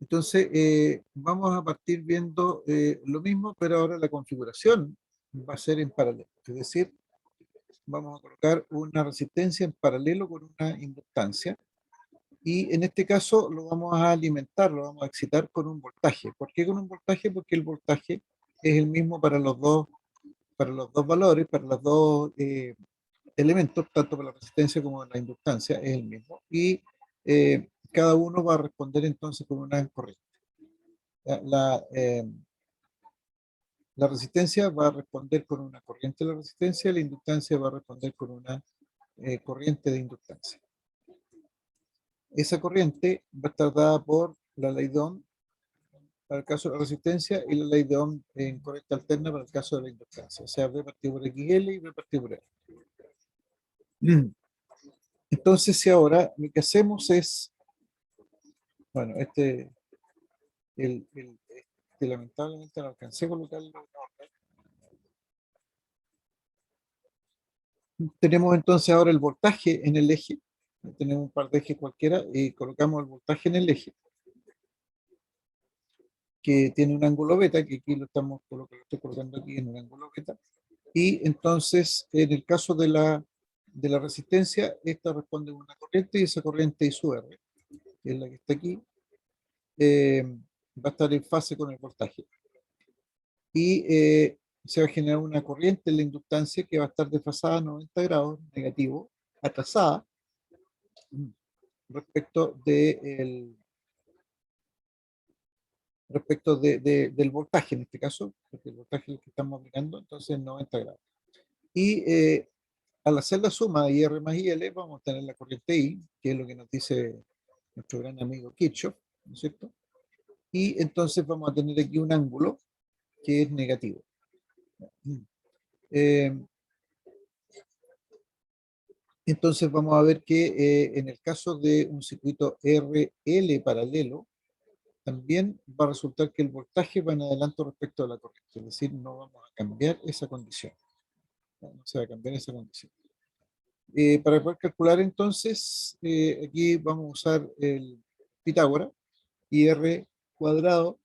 Entonces, vamos a partir viendo lo mismo, pero ahora la configuración va a ser en paralelo. Es decir, vamos a colocar una resistencia en paralelo con una inductancia. Y en este caso lo vamos a alimentar, lo vamos a excitar con un voltaje. ¿Por qué con un voltaje? Porque el voltaje es el mismo para los dos valores, para los dos elementos, tanto para la resistencia como la inductancia, es el mismo. Y cada uno va a responder entonces con una corriente. La resistencia va a responder con una corriente de la resistencia, la inductancia va a responder con una corriente de inductancia. Esa corriente va a estar dada por la ley de Ohm para el caso de la resistencia y la ley de Ohm en corriente alterna para el caso de la inductancia. O sea, V partido por XL y V partido por R. Entonces, si ahora lo que hacemos es, bueno, lamentablemente no alcancé a colocarlo. Tenemos entonces ahora el voltaje en el eje. Tenemos un par de ejes cualquiera y colocamos el voltaje en el eje, que tiene un ángulo beta, que aquí lo estoy colocando aquí en un ángulo beta. Y entonces, en el caso de la resistencia, esta responde a una corriente y esa corriente I sub R, que es la que está aquí, va a estar en fase con el voltaje. Y se va a generar una corriente en la inductancia que va a estar desfasada a 90 grados, negativo, atrasada, respecto del voltaje en este caso, porque el voltaje es el que estamos aplicando, entonces 90 grados. Y al hacer la suma de IR más IL, vamos a tener la corriente I, que es lo que nos dice nuestro gran amigo Kirchhoff, ¿no es cierto? Y entonces vamos a tener aquí un ángulo que es negativo. Eh, entonces vamos a ver que en el caso de un circuito RL paralelo, también va a resultar que el voltaje va en adelanto respecto a la corriente, es decir, no vamos a cambiar esa condición. No se va a cambiar esa condición. Para poder calcular entonces, aquí vamos a usar el Pitágoras, IR cuadrado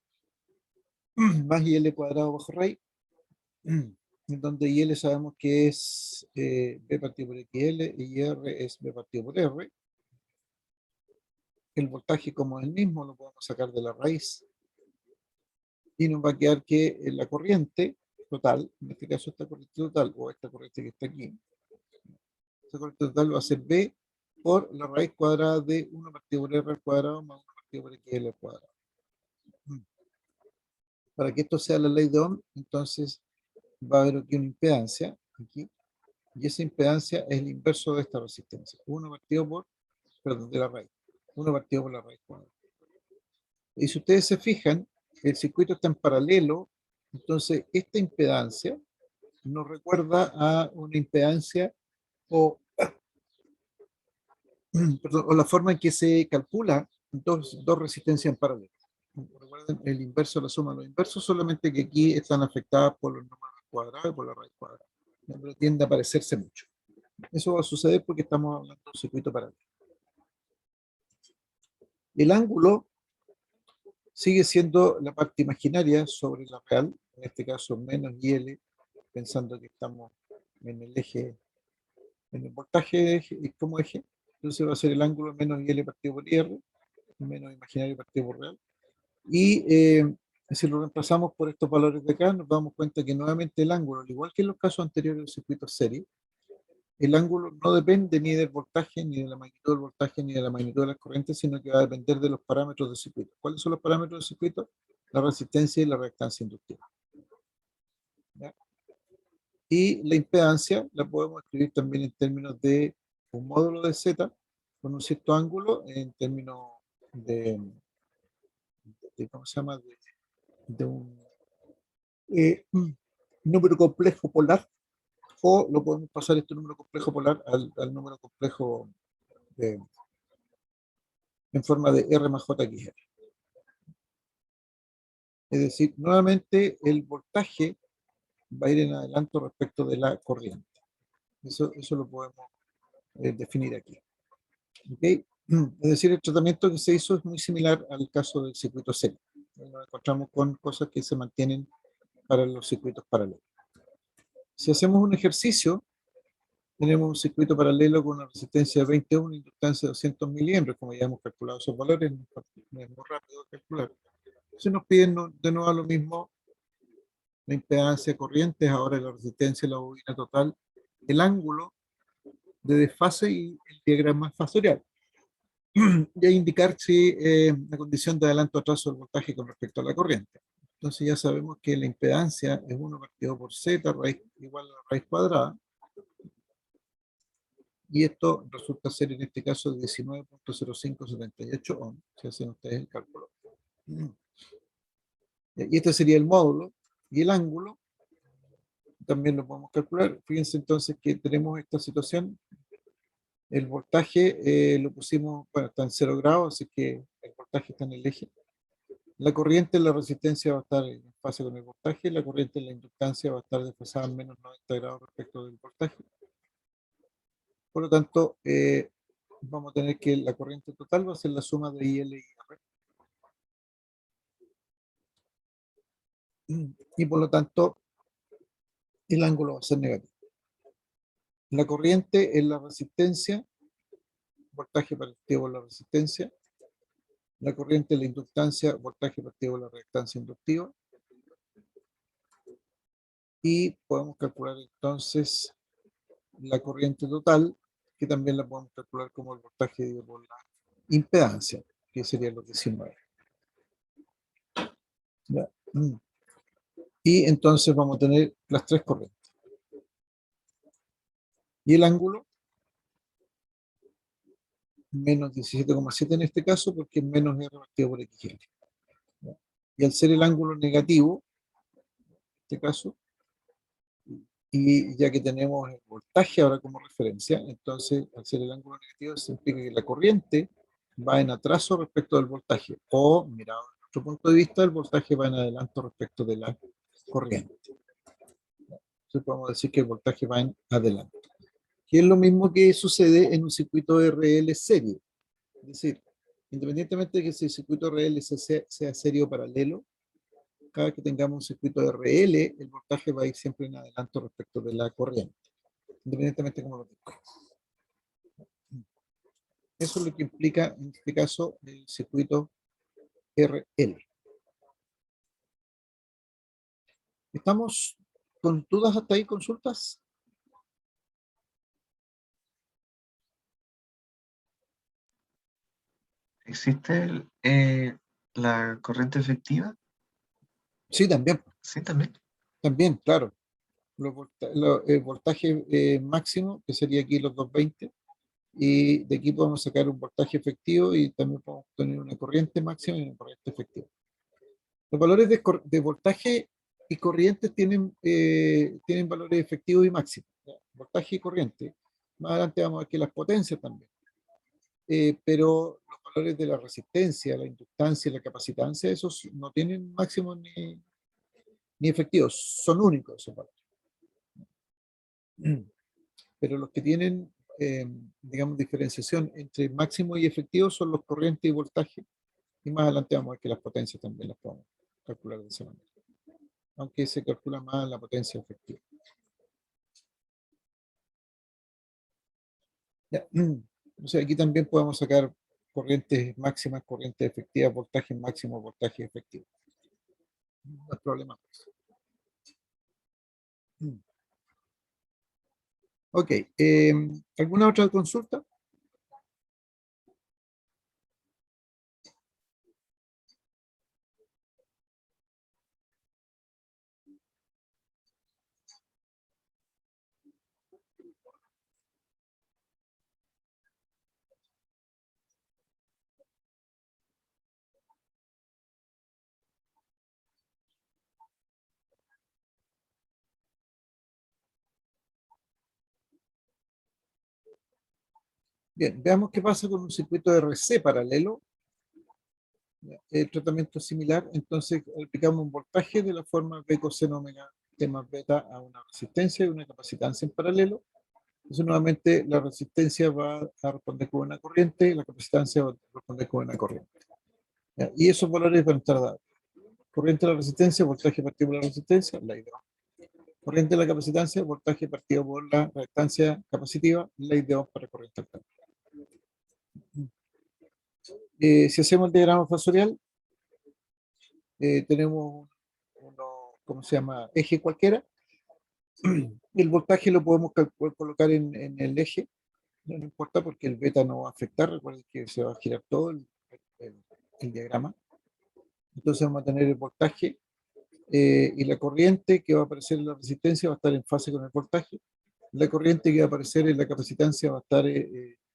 más IL cuadrado bajo raíz, en donde IL sabemos que es B partido por XL y R es B partido por R. el voltaje como es el mismo, lo podemos sacar de la raíz. Y nos va a quedar que la corriente total, en este caso esta corriente total, o esta corriente que está aquí, esta corriente total va a ser B por la raíz cuadrada de 1 partido por R al cuadrado más 1 partido por XL al cuadrado. Para que esto sea la ley de Ohm, entonces va a haber aquí una impedancia, aquí, y esa impedancia es el inverso de esta resistencia, 1 partido por, perdón, de la raíz, 1 partido por la raíz cuadrada. Y si ustedes se fijan, el circuito está en paralelo, entonces esta impedancia nos recuerda a una impedancia o, perdón, o la forma en que se calcula dos resistencias en paralelo. Recuerden, el inverso de la suma de los inversos, solamente que aquí están afectadas por los números cuadrados y por la raíz cuadrada. Pero tiende a parecerse mucho. Eso va a suceder porque estamos hablando de un circuito paralelo. El ángulo sigue siendo la parte imaginaria sobre la real, en este caso menos IL, pensando que estamos en el eje, en el voltaje como eje, entonces va a ser el ángulo menos IL partido por IR, menos imaginario partido por real. Y si lo reemplazamos por estos valores de acá, nos damos cuenta que nuevamente el ángulo, al igual que en los casos anteriores del circuito serie, el ángulo no depende ni del voltaje, ni de la magnitud del voltaje, ni de la magnitud de las corrientes, sino que va a depender de los parámetros del circuito. ¿Cuáles son los parámetros del circuito? La resistencia y la reactancia inductiva. ¿Ya? Y la impedancia la podemos escribir también en términos de un módulo de Z con un cierto ángulo, en términos de ¿cómo se llama? De un número complejo polar, o lo podemos pasar este número complejo polar al número complejo en forma de R más JXR. Es decir, nuevamente el voltaje va a ir en adelanto respecto de la corriente. Eso lo podemos definir aquí. ¿Okay? Es decir, el tratamiento que se hizo es muy similar al caso del circuito serie. Nos encontramos con cosas que se mantienen para los circuitos paralelos. Si hacemos un ejercicio, tenemos un circuito paralelo con una resistencia de 20 ohms, una inductancia de 200 miliamperes, como ya hemos calculado esos valores, es muy rápido de calcular. Se nos piden de nuevo lo mismo, la impedancia corriente, ahora la resistencia, la bobina total, el ángulo de desfase y el diagrama fasorial. Y ahí indicar si la condición de adelanto o atraso del voltaje con respecto a la corriente. Entonces ya sabemos que la impedancia es 1 partido por z raíz, igual a la raíz cuadrada. Y esto resulta ser en este caso 19.0578 ohms, si hacen ustedes el cálculo. Y este sería el módulo, y el ángulo también lo podemos calcular. Fíjense entonces que tenemos esta situación. El voltaje lo pusimos, bueno, está en 0 grados, así que el voltaje está en el eje. La corriente, la resistencia va a estar en fase con el voltaje, la corriente, la inductancia va a estar desfasada en menos 90 grados respecto del voltaje. Por lo tanto, vamos a tener que la corriente total va a ser la suma de IL y R. Y por lo tanto, el ángulo va a ser negativo. La corriente es la resistencia, voltaje partido por la resistencia. La corriente es la inductancia, voltaje partido por la reactancia inductiva. Y podemos calcular entonces la corriente total, que también la podemos calcular como el voltaje dividido por la impedancia, que sería los 19. ¿Ya? Y entonces vamos a tener las tres corrientes. Y el ángulo, menos 17,7 en este caso, porque es menos R partido por XL. ¿Ya? Y al ser el ángulo negativo, en este caso, y ya que tenemos el voltaje ahora como referencia, entonces al ser el ángulo negativo significa que la corriente va en atraso respecto del voltaje, o mirado desde nuestro punto de vista, el voltaje va en adelanto respecto de la corriente. Entonces podemos decir que el voltaje va en adelanto, que es lo mismo que sucede en un circuito RL serie. Es decir, independientemente de que ese circuito RL sea serie o paralelo, cada vez que tengamos un circuito RL, el voltaje va a ir siempre en adelanto respecto de la corriente, independientemente de cómo lo diga. Eso es lo que implica, en este caso, el circuito RL. ¿Estamos con dudas hasta ahí, consultas? ¿Existe la corriente efectiva? Sí, también, Sí, también. también, claro. El voltaje máximo, que sería aquí los 220, y de aquí podemos sacar un voltaje efectivo y también podemos tener una corriente máxima y una corriente efectiva. Los valores de voltaje y corriente tienen valores efectivos y máximos. ¿Ya? Voltaje y corriente. Más adelante vamos a ver que las potencias también. Pero los valores de la resistencia, la inductancia y la capacitancia, esos no tienen máximos ni efectivos, son únicos esos valores. Pero los que tienen, digamos, diferenciación entre máximo y efectivo son los corrientes y voltaje, y más adelante vamos a ver que las potencias también las podemos calcular de esa manera, aunque se calcula más la potencia efectiva. Ya. O sea, aquí también podemos sacar corrientes máximas, corrientes efectivas, voltaje máximo, voltaje efectivo. No hay problema. Ok, ¿alguna otra consulta? Bien, veamos qué pasa con un circuito de RC paralelo. El tratamiento es similar, entonces aplicamos un voltaje de la forma B coseno omega T más beta a una resistencia y una capacitancia en paralelo. Entonces nuevamente la resistencia va a responder con una corriente y la capacitancia va a responder con una corriente. ¿Ya? Y esos valores van a estar dados. Corriente de la resistencia, voltaje partido por la resistencia, ley de Ohm. Corriente de la capacitancia, voltaje partido por la reactancia capacitiva, ley de Ohm para corriente alterna. Si hacemos el diagrama fasorial, tenemos ¿cómo se llama? Eje cualquiera. El voltaje lo podemos colocar en el eje, no importa porque el beta no va a afectar, recuerden que se va a girar todo el diagrama. Entonces vamos a tener el voltaje y la corriente que va a aparecer en la resistencia va a estar en fase con el voltaje. La corriente que va a aparecer en la capacitancia va a estar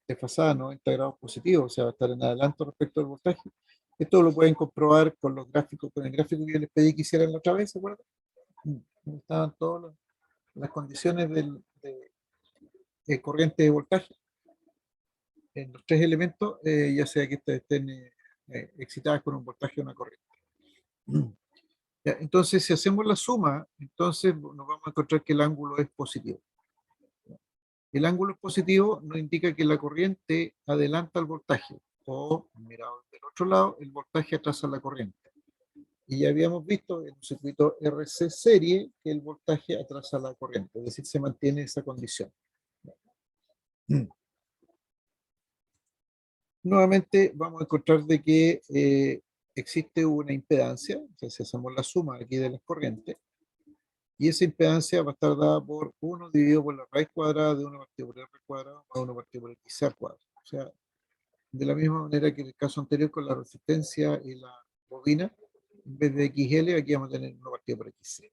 desfasada a 90 grados positivos, o sea, va a estar en adelanto respecto al voltaje. Esto lo pueden comprobar con los gráficos, con el gráfico que yo les pedí que hicieran la otra vez, ¿se acuerdan? Estaban todas las condiciones de corriente de voltaje en los tres elementos, ya sea que estén excitadas con un voltaje o una corriente. Ya, entonces, si hacemos la suma, entonces nos vamos a encontrar que el ángulo es positivo. El ángulo positivo nos indica que la corriente adelanta el voltaje, o mirado del otro lado, el voltaje atrasa la corriente. Y ya habíamos visto en un circuito RC serie que el voltaje atrasa la corriente, es decir, se mantiene esa condición. Nuevamente vamos a encontrar de que existe una impedancia, o sea, si hacemos la suma aquí de las corrientes, y esa impedancia va a estar dada por 1 dividido por la raíz cuadrada de 1 partido por r cuadrado más 1 partido por x al cuadrado. O sea, de la misma manera que en el caso anterior con la resistencia y la bobina, en vez de XL, aquí vamos a tener 1 partido por XC.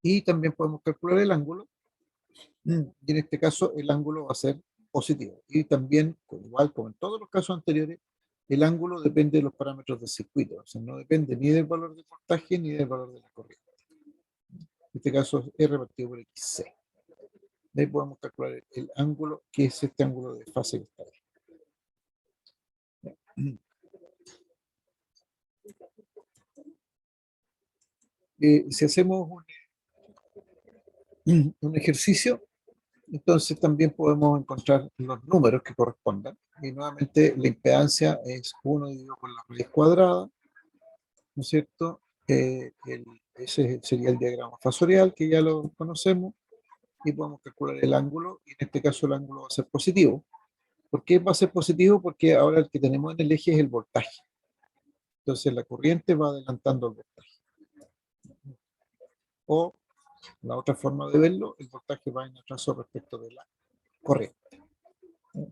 Y también podemos calcular el ángulo, y en este caso el ángulo va a ser positivo. Y también, igual como en todos los casos anteriores, el ángulo depende de los parámetros del circuito, o sea, no depende ni del valor del voltaje ni del valor de la corriente. En este caso es R partido por XC. De ahí podemos calcular el ángulo, que es este ángulo de fase que está ahí. Si hacemos un ejercicio, entonces también podemos encontrar los números que correspondan. Y nuevamente la impedancia es 1 dividido por la raíz cuadrada, ¿no es cierto? Ese sería el diagrama fasorial, que ya lo conocemos. y podemos calcular el ángulo, y en este caso el ángulo va a ser positivo. ¿Por qué va a ser positivo? Porque ahora el que tenemos en el eje es el voltaje. Entonces la corriente va adelantando el voltaje. O la otra forma de verlo, el voltaje va en atraso respecto de la corriente.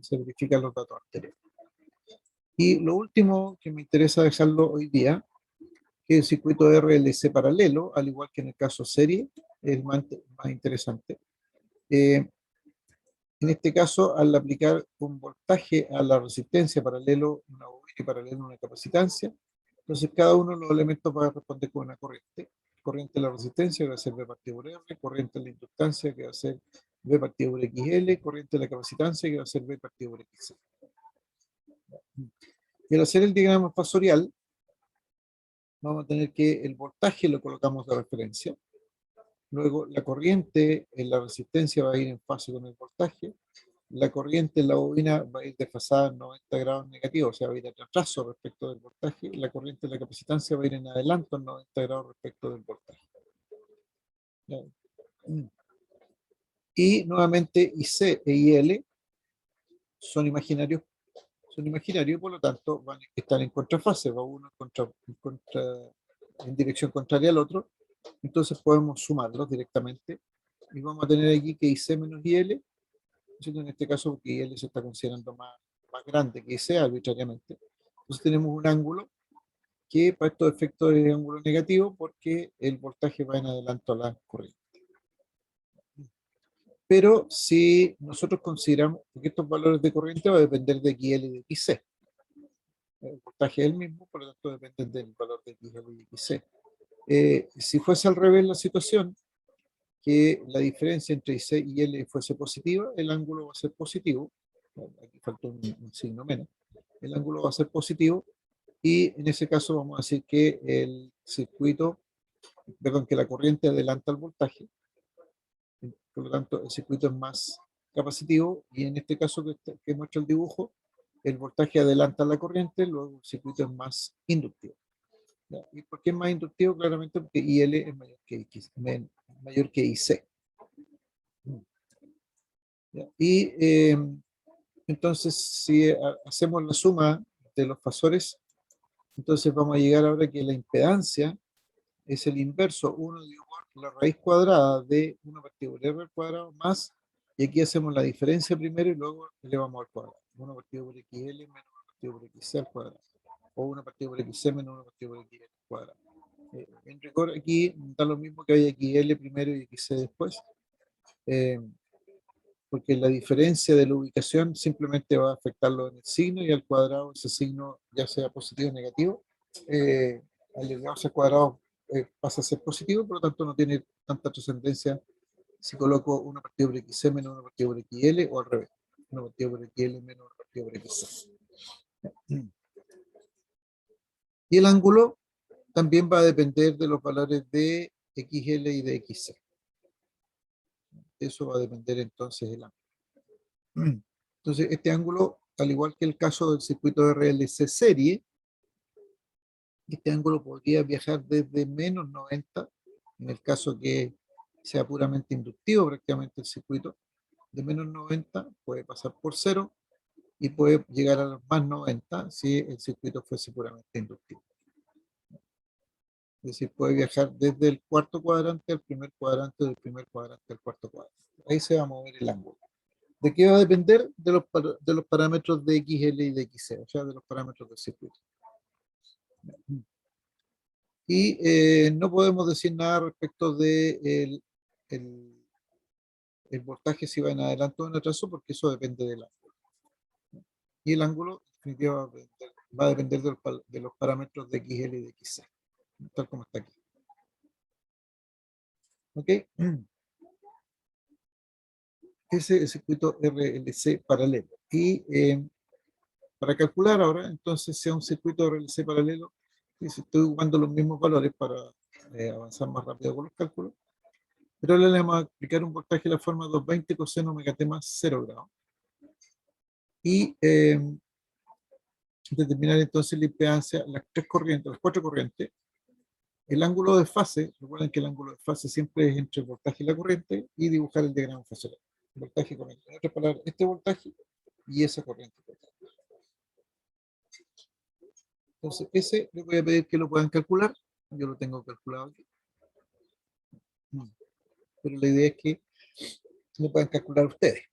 Se verifican los datos anteriores. Y lo último que me interesa dejarlo hoy día, que el circuito RLC paralelo, al igual que en el caso serie, es el más interesante. En este caso, al aplicar un voltaje a la resistencia paralelo, una bobina y paralelo una capacitancia, entonces cada uno de los elementos va a responder con una corriente. Corriente de la resistencia que va a ser V partido por R, corriente de la inductancia que va a ser V partido por XL, corriente de la capacitancia que va a ser V partido por XC. Y al hacer el diagrama fasorial, vamos a tener que el voltaje lo colocamos de referencia. Luego la corriente en la resistencia va a ir en fase con el voltaje. La corriente en la bobina va a ir desfasada en 90 grados negativos, o sea, va a ir a retraso respecto del voltaje. La corriente en la capacitancia va a ir en adelanto en 90 grados respecto del voltaje. Y nuevamente IC e IL son imaginarios, por lo tanto van a estar en contrafase, va uno en dirección contraria al otro. Entonces podemos sumarlos directamente y vamos a tener aquí que IC menos IL, en este caso porque IL se está considerando más grande que IC arbitrariamente. Entonces tenemos un ángulo que para estos efectos es ángulo negativo porque el voltaje va en adelanto a la corriente. Pero si nosotros consideramos que estos valores de corriente van a depender de XL y de XC. El voltaje es el mismo, por lo tanto depende del valor de XL y XC. Si fuese al revés la situación, que la diferencia entre IC y L fuese positiva, el ángulo va a ser positivo. Bueno, aquí faltó un signo menos. El ángulo va a ser positivo y en ese caso vamos a decir que el circuito, perdón, que la corriente adelanta el voltaje. Por lo tanto, el circuito es más capacitivo y en este caso que muestra el dibujo, el voltaje adelanta la corriente, luego el circuito es más inductivo. ¿Ya? ¿Y por qué es más inductivo? Claramente porque IL es mayor que X, mayor que IC. ¿Ya? Y entonces, si hacemos la suma de los fasores, entonces vamos a llegar ahora que la impedancia es el inverso, 1 dividido por la raíz cuadrada de 1 partido por R al cuadrado más, y aquí hacemos la diferencia primero y luego elevamos al cuadrado. 1 partido por XL menos 1 partido por XC al cuadrado. O 1 partido por XC menos 1 partido por XL al cuadrado. En rigor aquí da lo mismo que haya XL primero y XC después. Porque la diferencia de la ubicación simplemente va a afectarlo en el signo y al cuadrado ese signo, ya sea positivo o negativo, al elevarse al cuadrado pasa a ser positivo, por lo tanto no tiene tanta trascendencia si coloco 1 partido por XC menos 1 partido por XL o al revés, 1 partido por XL menos 1 partido por XC. Y el ángulo también va a depender de los valores de XL y de XC. Eso va a depender entonces del ángulo. Entonces, este ángulo, al igual que el caso del circuito de RLC serie, este ángulo podría viajar desde menos 90, en el caso que sea puramente inductivo prácticamente el circuito, de menos 90 puede pasar por 0 y puede llegar a los más 90 si el circuito fuese puramente inductivo. Es decir, puede viajar desde el cuarto cuadrante al primer cuadrante, del primer cuadrante al cuarto cuadrante. Ahí se va a mover el ángulo. ¿De qué va a depender? De los parámetros de XL y de XC, o sea, de los parámetros del circuito. Y no podemos decir nada respecto de el voltaje si va en adelanto o en atraso, porque eso depende del ángulo. Y el ángulo definitivamente va a depender de los parámetros de XL y de XC, tal como está aquí. ¿Ok? Ese es el circuito RLC paralelo. Y para calcular ahora, entonces, sea un circuito RLC paralelo, y si estoy ocupando los mismos valores para avanzar más rápido con los cálculos, pero ahora le vamos a aplicar un voltaje de la forma 220 coseno omega t más 0 grados. Y determinar entonces la impedancia, las 4 corrientes, El ángulo de fase, recuerden que el ángulo de fase siempre es entre el voltaje y la corriente, y dibujar el diagrama fasorial. Voltaje y corriente. En otras palabras, este voltaje y esa corriente. Entonces, ese le voy a pedir que lo puedan calcular. Yo lo tengo calculado aquí. Pero la idea es que lo puedan calcular ustedes.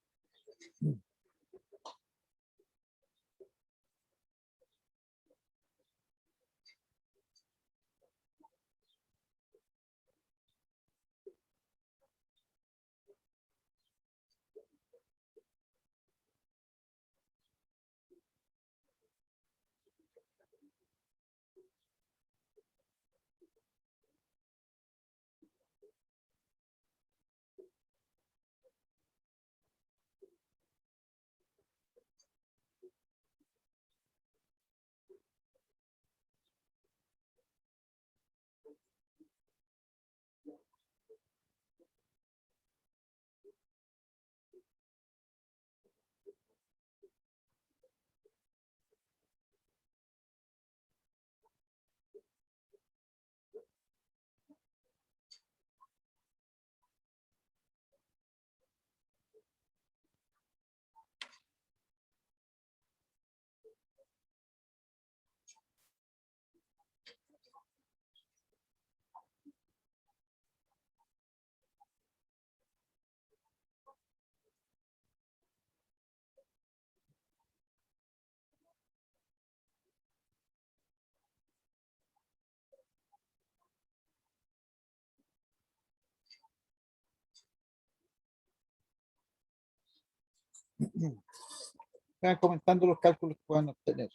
Están comentando los cálculos que puedan obtener.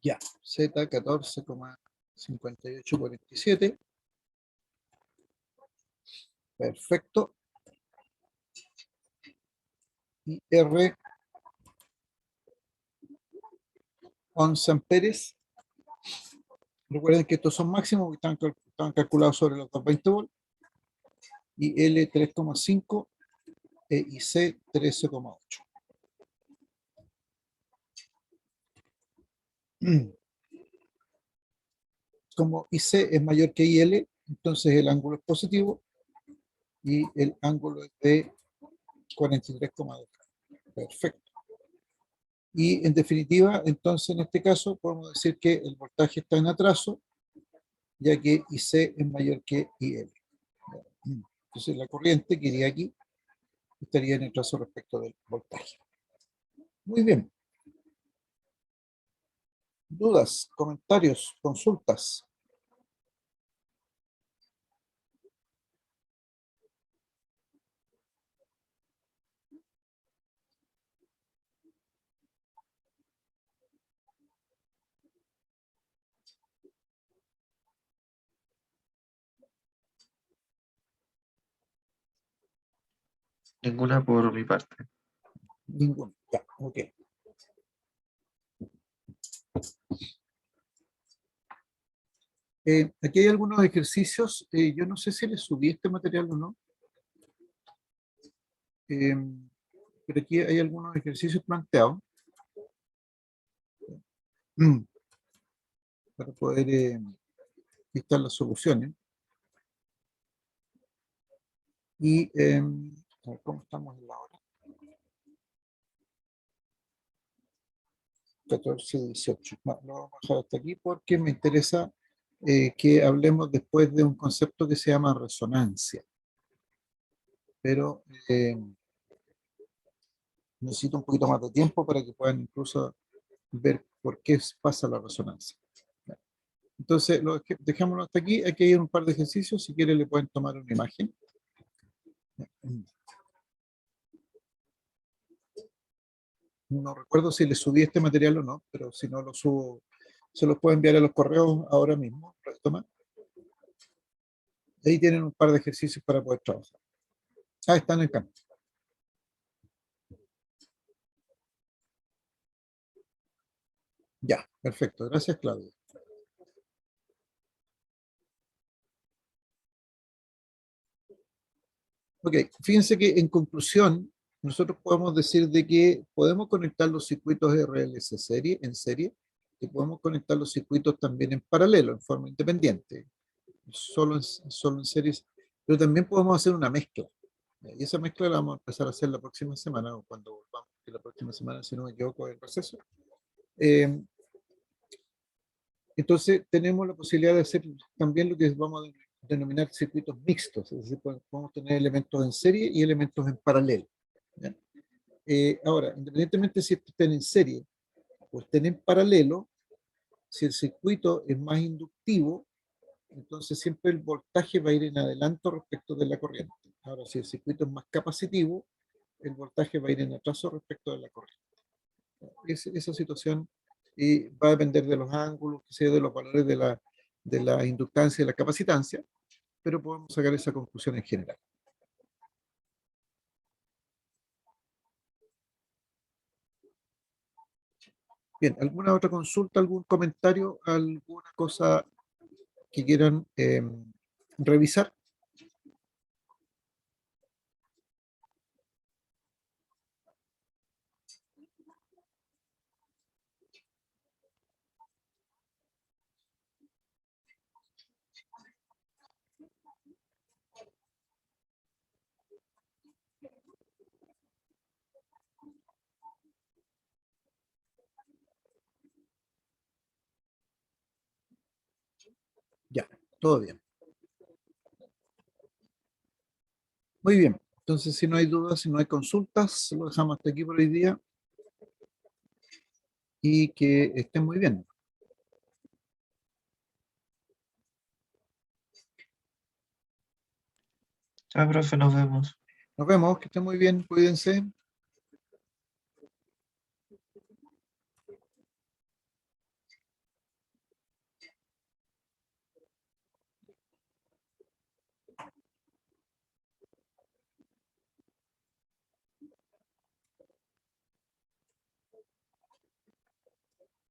Ya, Z 14,5847. Perfecto. Y R 11 amperes. Recuerden que estos son máximos, que están calculados sobre los 220 volts. Y L 3,5 y C 13,8. Como IC es mayor que IL, entonces el ángulo es positivo y el ángulo es de 43,2. Perfecto. Y en definitiva, entonces en este caso podemos decir que el voltaje está en atraso ya que IC es mayor que IL. Entonces la corriente que iría aquí estaría en el trazo respecto del voltaje. Muy bien. ¿Dudas, comentarios, consultas? Ninguna por mi parte. Ninguno. Ya, ok. Aquí hay algunos ejercicios. Yo no sé si les subí este material o no. eh, pero aquí hay algunos ejercicios planteados para poder listar las soluciones. Y a ver, ¿cómo estamos en la hora? 14:18. No, lo vamos a dejar hasta aquí porque me interesa que hablemos después de un concepto que se llama resonancia. Pero necesito un poquito más de tiempo para que puedan incluso ver por qué pasa la resonancia. Entonces, dejémoslo hasta aquí. Aquí hay un par de ejercicios. Si quieren, le pueden tomar una imagen. No recuerdo si les subí este material o no, pero si no lo subo, se los puedo enviar a los correos ahora mismo. Retoma. Ahí tienen un par de ejercicios para poder trabajar. Ah, están en campo. Ya, perfecto. Gracias, Claudio. Ok, fíjense que en conclusión, nosotros podemos decir de que podemos conectar los circuitos RLC en serie, y podemos conectar los circuitos también en paralelo, en forma independiente, solo en series, pero también podemos hacer una mezcla. Y esa mezcla la vamos a empezar a hacer la próxima semana, o cuando volvamos, que la próxima semana, si no me equivoco, el proceso. Entonces, tenemos la posibilidad de hacer también lo que vamos a denominar circuitos mixtos, es decir, podemos tener elementos en serie y elementos en paralelo. ¿Ya? Ahora, independientemente si estén en serie o estén en paralelo, si el circuito es más inductivo, entonces siempre el voltaje va a ir en adelanto respecto de la corriente. Ahora, si el circuito es más capacitivo, el voltaje va a ir en atraso respecto de la corriente. Esa situación va a depender de los ángulos, de los valores de la inductancia y la capacitancia, pero podemos sacar esa conclusión en general. Bien, ¿alguna otra consulta, algún comentario, alguna cosa que quieran revisar? Ya, todo bien. Muy bien, entonces si no hay dudas, si no hay consultas, lo dejamos hasta aquí por hoy día y que estén muy bien. Ah, profe, nos vemos. Nos vemos, que estén muy bien, cuídense.